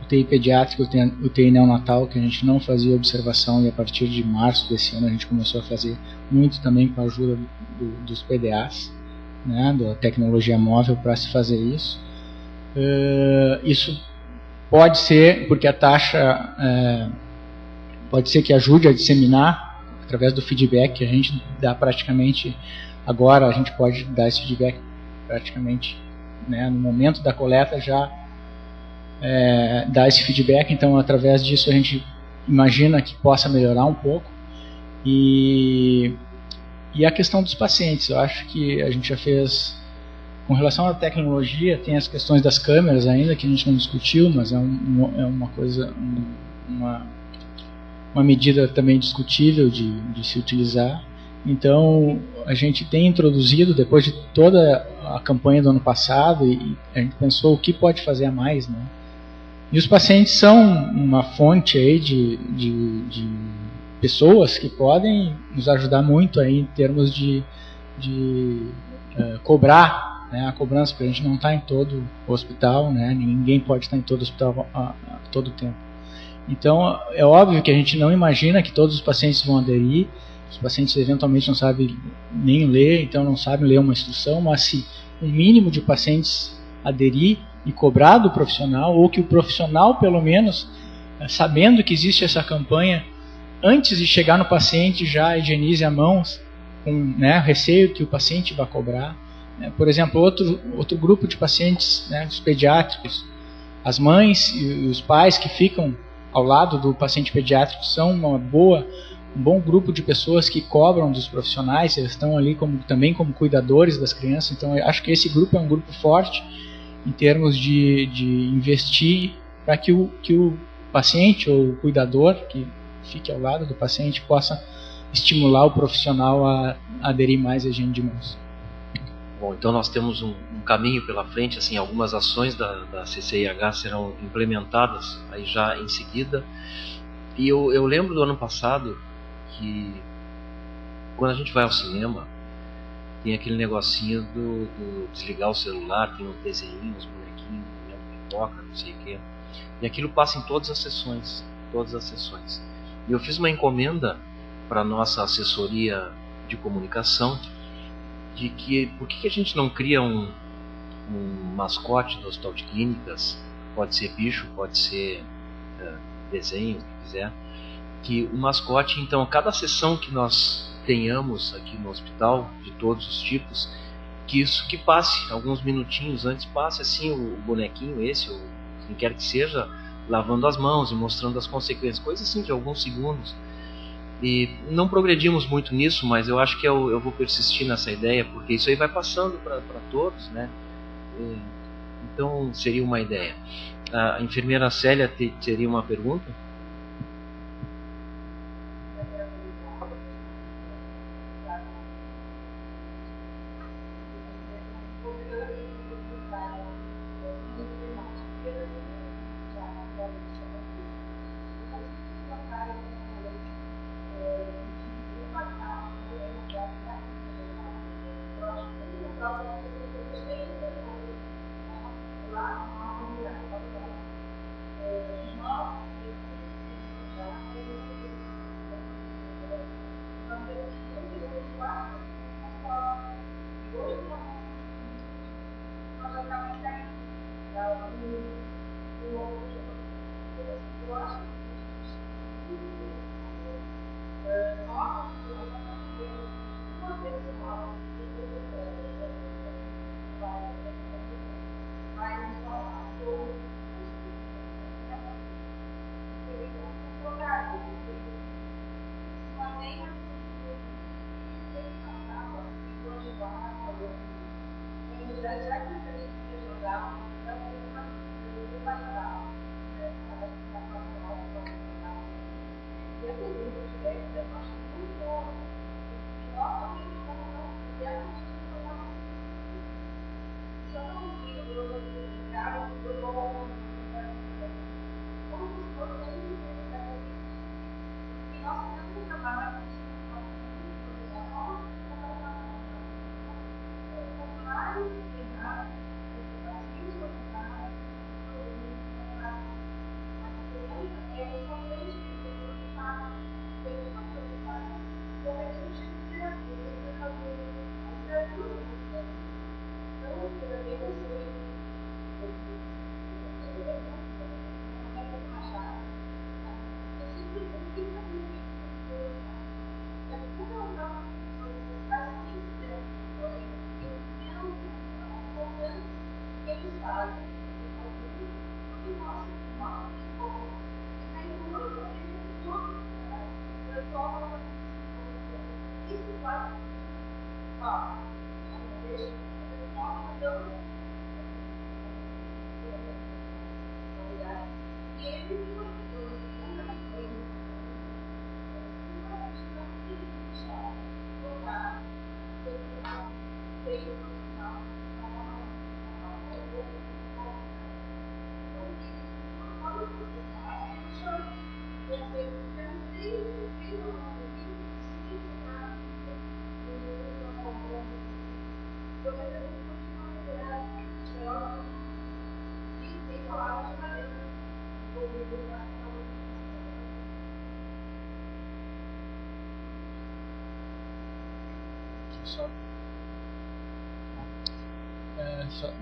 UTI pediátrica, UTI neonatal, que a gente não fazia observação, e a partir de março desse ano a gente começou a fazer muito também com a ajuda dos PDAs, né, da tecnologia móvel para se fazer isso. Isso pode ser, porque a taxa pode ser que ajude a disseminar através do feedback que a gente dá praticamente agora. A gente pode dar esse feedback praticamente, né, no momento da coleta já dar esse feedback. Então através disso a gente imagina que possa melhorar um pouco. E a questão dos pacientes, eu acho que a gente já fez. Com relação à tecnologia, tem as questões das câmeras ainda, que a gente não discutiu, mas é uma coisa, uma medida também discutível de se utilizar. Então, a gente tem introduzido, depois de toda a campanha do ano passado, e a gente pensou o que pode fazer a mais, né? E os pacientes são uma fonte aí de pessoas que podem nos ajudar muito aí em termos de cobrar, né, a cobrança, porque a gente não está em todo o hospital, né, ninguém pode estar em todo o hospital a todo tempo. Então é óbvio que a gente não imagina que todos os pacientes vão aderir, os pacientes eventualmente não sabem nem ler, então não sabem ler uma instrução, mas se um mínimo de pacientes aderir e cobrar do profissional, ou que o profissional, pelo menos, sabendo que existe essa campanha, antes de chegar no paciente já higienize as mãos, com, né, receio que o paciente vai cobrar. Por exemplo, outro grupo de pacientes, né, os pediátricos, as mães e os pais que ficam ao lado do paciente pediátrico são um bom grupo de pessoas que cobram dos profissionais, eles estão ali também como cuidadores das crianças, então eu acho que esse grupo é um grupo forte em termos de investir para que o paciente ou o cuidador que fique ao lado do paciente possa estimular o profissional a aderir mais à higiene de mãos. Bom, então nós temos um caminho pela frente, assim, algumas ações da CCIH serão implementadas aí já em seguida. E eu lembro do ano passado que quando a gente vai ao cinema, tem aquele negocinho do desligar o celular, tem uns desenhinhos, uns bonequinhos, pipoca, não sei o quê. E aquilo passa em todas as sessões. E eu fiz uma encomenda para a nossa assessoria de comunicação de que por que a gente não cria um mascote do Hospital de Clínicas, pode ser bicho, pode ser desenho, o que quiser, que o mascote, então, a cada sessão que nós tenhamos aqui no hospital, de todos os tipos, que passe alguns minutinhos antes, passe assim o bonequinho esse, ou quem quer que seja, lavando as mãos e mostrando as consequências, coisas assim de alguns segundos. E não progredimos muito nisso, mas eu acho que eu vou persistir nessa ideia, porque isso aí vai passando para todos, né? Então seria uma ideia. A enfermeira Célia teria uma pergunta?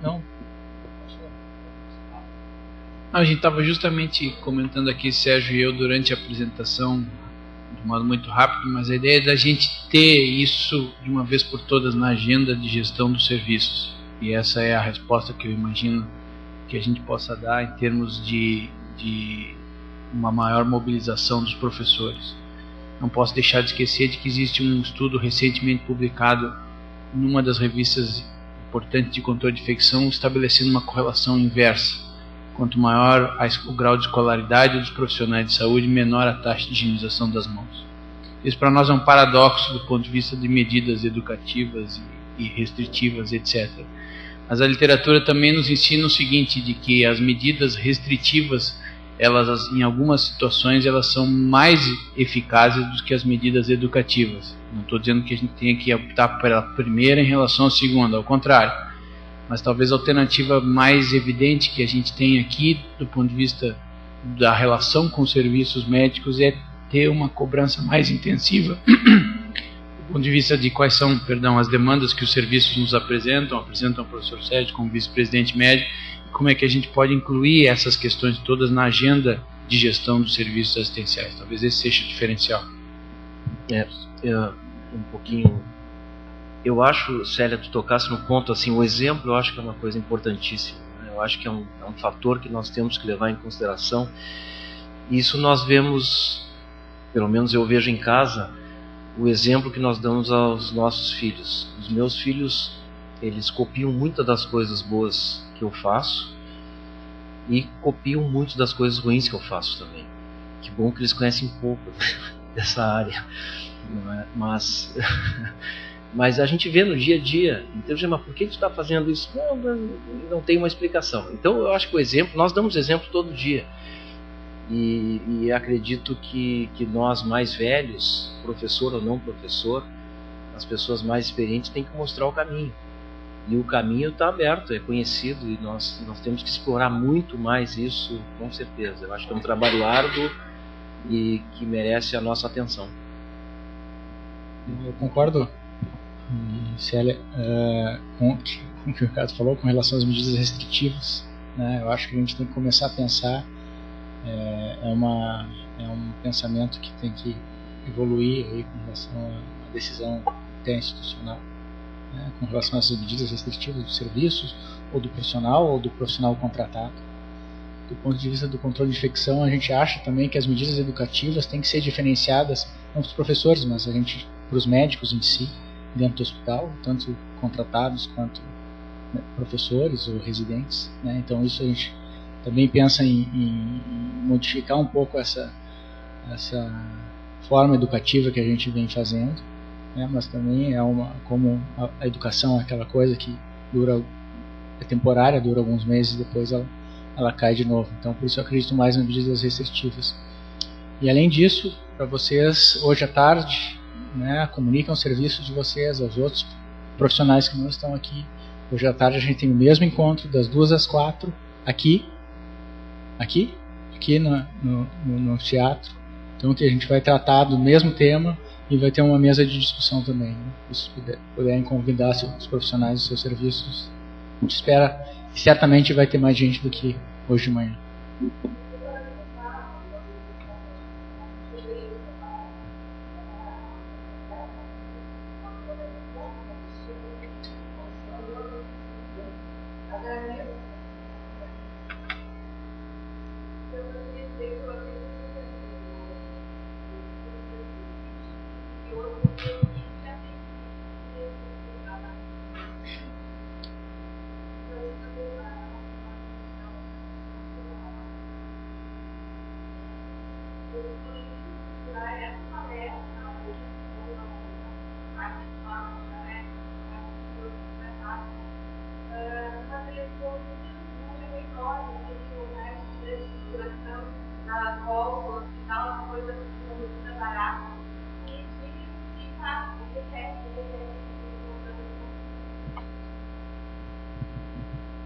Não. A gente estava justamente comentando aqui, Sérgio e eu, durante a apresentação, de modo muito rápido, mas a ideia é da gente ter isso de uma vez por todas na agenda de gestão dos serviços. E essa é a resposta que eu imagino que a gente possa dar em termos de uma maior mobilização dos professores. Não posso deixar de esquecer de que existe um estudo recentemente publicado numa das revistas importantes de controle de infecção, estabelecendo uma correlação inversa. Quanto maior o grau de escolaridade dos profissionais de saúde, menor a taxa de higienização das mãos. Isso para nós é um paradoxo do ponto de vista de medidas educativas e restritivas, etc. Mas a literatura também nos ensina o seguinte, de que as medidas restritivas, elas, em algumas situações, elas são mais eficazes do que as medidas educativas. Não estou dizendo que a gente tenha que optar pela primeira em relação à segunda, ao contrário. Mas talvez a alternativa mais evidente que a gente tem aqui, do ponto de vista da relação com os serviços médicos, é ter uma cobrança mais intensiva, do ponto de vista de quais são, as demandas que os serviços nos apresentam ao professor Sérgio como vice-presidente médico, e como é que a gente pode incluir essas questões todas na agenda de gestão dos serviços assistenciais. Talvez esse seja o diferencial. Um pouquinho... Eu acho, Célia, tu tocasse no ponto, assim, o exemplo eu acho que é uma coisa importantíssima, né? Eu acho que é um fator que nós temos que levar em consideração. E isso nós vemos, pelo menos eu vejo em casa, o exemplo que nós damos aos nossos filhos. Os meus filhos, eles copiam muitas das coisas boas que eu faço e copiam muito das coisas ruins que eu faço também. Que bom que eles conhecem um pouco dessa área, não é? Mas a gente vê no dia a dia, então, mas por que tu está fazendo isso? Não tem uma explicação. Então eu acho que o exemplo, nós damos exemplo todo dia. E acredito que nós mais velhos, professor ou não professor, as pessoas mais experientes têm que mostrar o caminho. E o caminho está aberto, é conhecido, e nós temos que explorar muito mais isso, com certeza. Eu acho que é um trabalho árduo e que merece a nossa atenção. Eu concordo, Célia, com o que o Ricardo falou com relação às medidas restritivas, né? Eu acho que a gente tem que começar a pensar, é um pensamento que tem que evoluir aí com relação à decisão interinstitucional, né? Com relação às medidas restritivas dos serviços, ou do profissional contratado. Do ponto de vista do controle de infecção, a gente acha também que as medidas educativas têm que ser diferenciadas, não para os professores, mas para os médicos em si, dentro do hospital, tanto contratados quanto, né, professores ou residentes, né? Então isso a gente também pensa em modificar um pouco essa forma educativa que a gente vem fazendo, né? Mas também como a educação é aquela coisa que é temporária, dura alguns meses e depois ela cai de novo. Então por isso eu acredito mais nas medidas restritivas. E além disso, para vocês, hoje à tarde, né, comuniquem os serviços de vocês aos outros profissionais que não estão aqui. Hoje à tarde a gente tem o mesmo encontro das 2 às 4 aqui no teatro. Então que a gente vai tratar do mesmo tema e vai ter uma mesa de discussão também, né? Se puderem convidar os profissionais dos seus serviços, a gente espera que certamente vai ter mais gente do que hoje de manhã.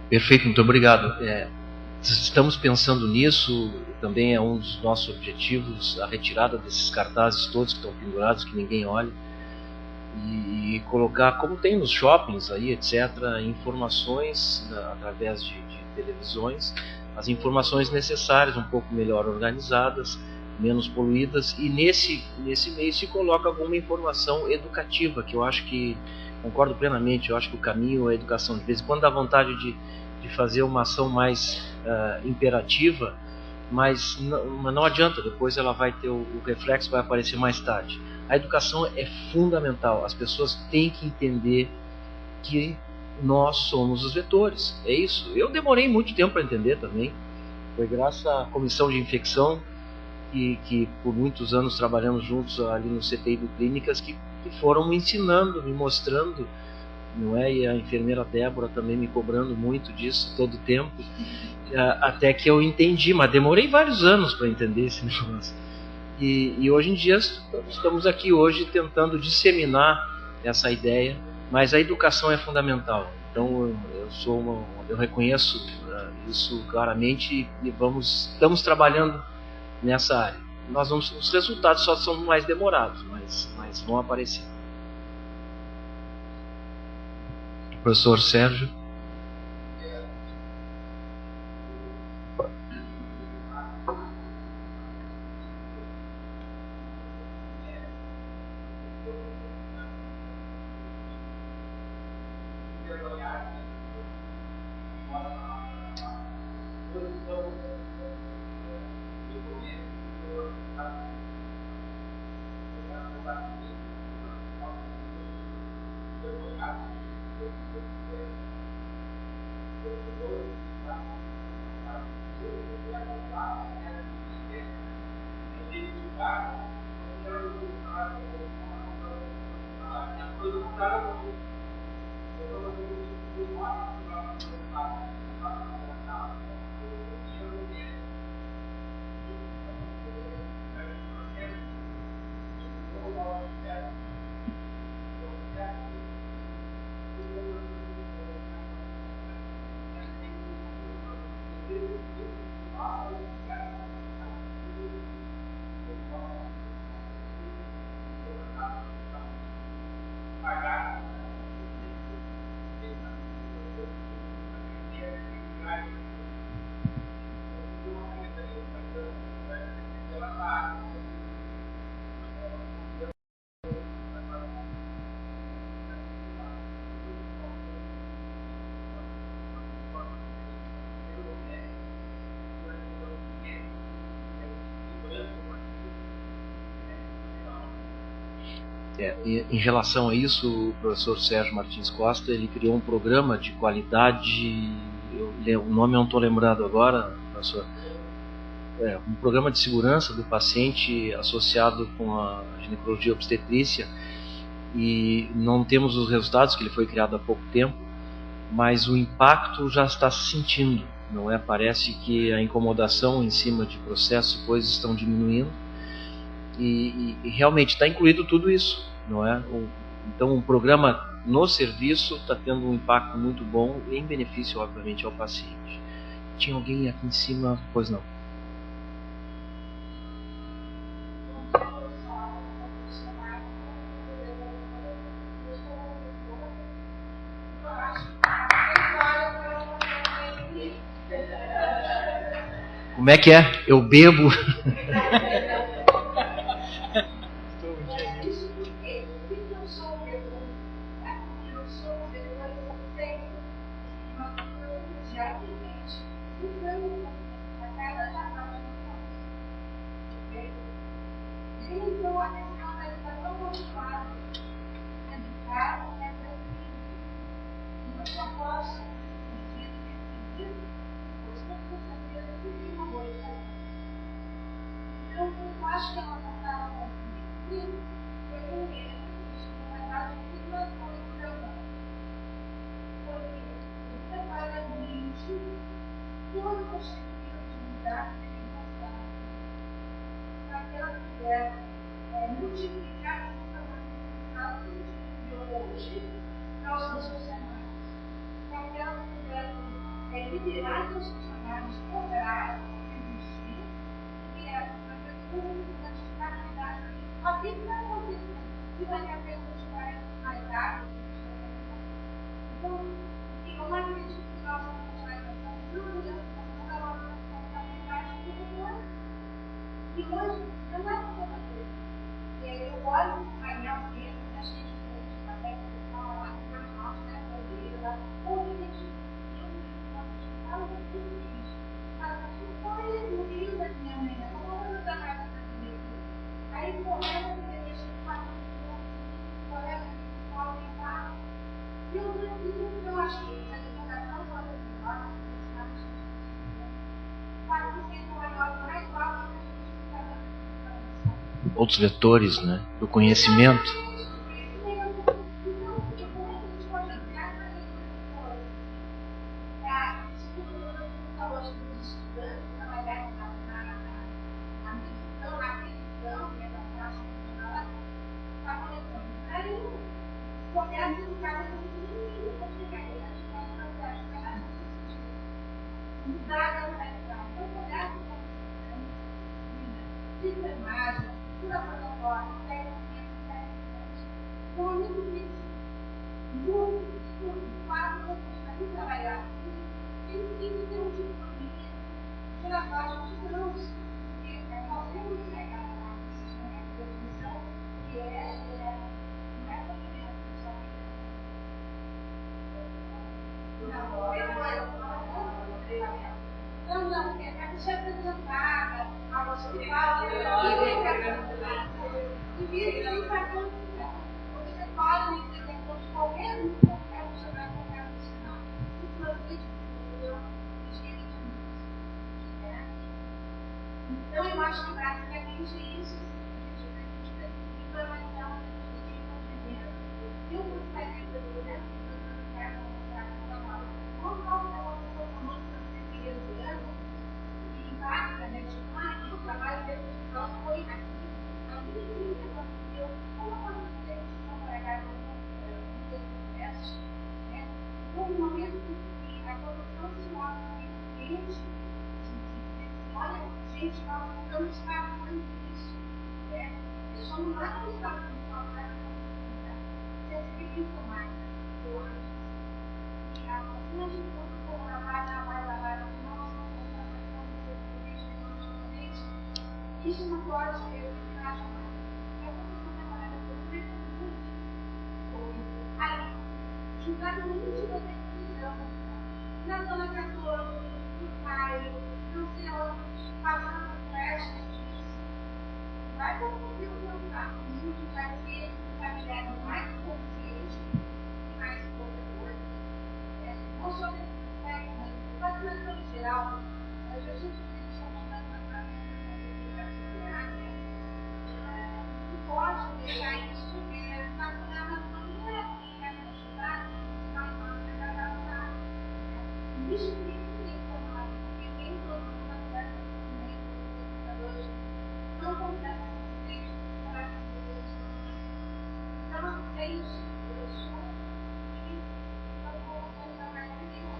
Perfeito, muito obrigado. Estamos pensando nisso, também é um dos nossos objetivos, a retirada desses cartazes todos que estão pendurados, que ninguém olha. e colocar, como tem nos shoppings aí, etc., informações através de televisões, as informações necessárias, um pouco melhor organizadas, menos poluídas, e nesse meio se coloca alguma informação educativa, que eu acho que, concordo plenamente, eu acho que o caminho é a educação. De vez em quando dá vontade de fazer uma ação mais imperativa, mas não adianta, depois ela vai ter o reflexo, vai aparecer mais tarde. A educação é fundamental, as pessoas têm que entender que nós somos os vetores, é isso. Eu demorei muito tempo para entender também, foi graças à comissão de infecção, que por muitos anos trabalhamos juntos ali no CTI do Clínicas, que foram me ensinando, me mostrando, não é? E a enfermeira Débora também me cobrando muito disso todo o tempo, até que eu entendi, mas demorei vários anos para entender esse negócio. E hoje em dia estamos aqui hoje tentando disseminar essa ideia, mas a educação é fundamental. Então eu reconheço isso claramente e estamos trabalhando nessa área. Os resultados só são mais demorados, mas vão aparecer. Professor Sérgio. Em relação a isso, o professor Sérgio Martins Costa, ele criou um programa de qualidade, o nome eu não estou lembrado agora, professor, um programa de segurança do paciente associado com a ginecologia obstetrícia, e não temos os resultados, que ele foi criado há pouco tempo, mas o impacto já está se sentindo, não é? Parece que a incomodação em cima de processos e coisas estão diminuindo, e realmente está incluído tudo isso, não é? Então o programa no serviço está tendo um impacto muito bom, em benefício, obviamente, ao paciente. Tinha alguém aqui em cima? Pois não. Como é que é? Eu bebo. Aqui não é uma coisa que vai me apertar. trabalhar. Então, eu não acredito que nós vamos continuar e hoje eu não é toda coisa. Eu gosto de trabalhar mesmo, a gente tem uma técnica lá, na nossa, né, brasileira, ou a gente fala com tudo isso. Fala com só ele no meio da minha mãe, não vou usar mais na minha. Aí começa a me deixar de falar com colega de escola e tal. E eu acho que a alimentação pode ser melhor, para que seja maior, mais alto. Outros vetores, né, do conhecimento. Então, eu acho que basicamente isso, informação, eu gostaria de ver como e impacta, né? Tipo, o trabalho dele não foi aqui. A minha aconteceu, como aconteceu com os processos, né? No momento que a produção se mostra cliente, olha, gente, nós estamos fazendo isso, né? Nós somos lá no estado de São Paulo, vocês acreditam mais, eu acho. E acima de tudo, como lavar, isso não pode ser mais. É uma maneira de muito. Aí, juntar no início da televisão, na zona 14, no Caio, não sei onde, passando flash, vai conseguir montar. Isso vai ser familiar mais consciente e mais coisa. Não só nesse técnico, mas na coisa geral, a gente pode deixar isso na programação do ERP, né? Ajudar a adaptar. Isso tem que ser informado, porque nem todo mundo vai dar computadores não consegue fazer para as pessoas. Então, é isso. Eu sou e não vou contar mais nenhum.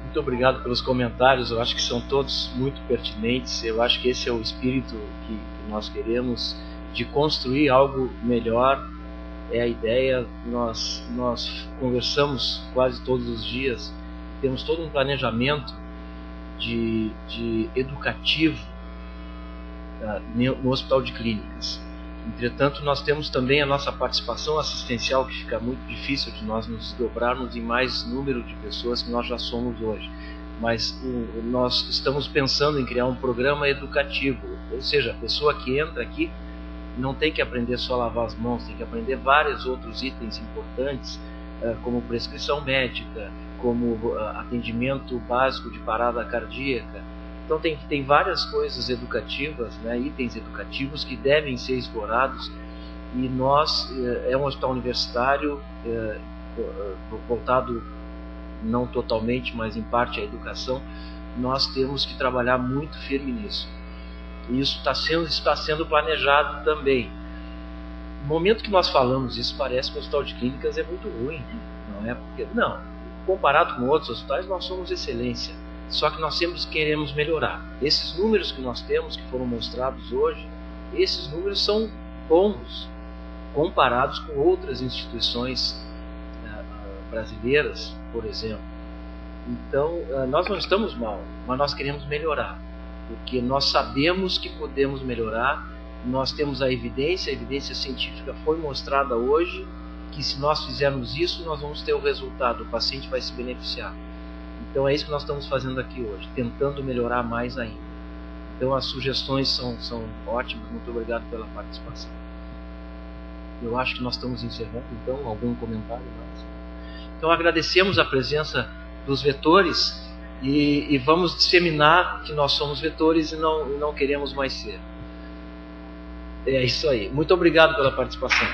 Muito obrigado pelos comentários, eu acho que são todos muito pertinentes. Eu acho que esse é o espírito que nós queremos, de construir algo melhor. É a ideia. Nós conversamos quase todos os dias, temos todo um planejamento de educativo no Hospital de Clínicas. Entretanto, nós temos também a nossa participação assistencial, que fica muito difícil de nós nos desdobrarmos em mais número de pessoas que nós já somos hoje. Mas nós estamos pensando em criar um programa educativo, ou seja, a pessoa que entra aqui não tem que aprender só a lavar as mãos, tem que aprender vários outros itens importantes, como prescrição médica, como atendimento básico de parada cardíaca. Então tem várias coisas educativas, né, itens educativos que devem ser explorados, e nós, é um hospital universitário voltado não totalmente, mas em parte à educação. Nós temos que trabalhar muito firme nisso. E isso está sendo planejado também. No momento que nós falamos isso, parece que o Hospital de Clínicas é muito ruim, não é? Porque, não, comparado com outros hospitais, nós somos excelência. Só que nós sempre queremos melhorar. Esses números que nós temos, que foram mostrados hoje, esses números são bons. comparados com outras instituições brasileiras, por exemplo. Então, nós não estamos mal, mas nós queremos melhorar, porque nós sabemos que podemos melhorar, nós temos a evidência científica foi mostrada hoje, que se nós fizermos isso, nós vamos ter o resultado, o paciente vai se beneficiar. Então é isso que nós estamos fazendo aqui hoje, tentando melhorar mais ainda. Então as sugestões são ótimas, muito obrigado pela participação. Eu acho que nós estamos encerrando, então, algum comentário mais? Então agradecemos a presença dos vetores e vamos disseminar que nós somos vetores e não queremos mais ser. É isso aí. Muito obrigado pela participação.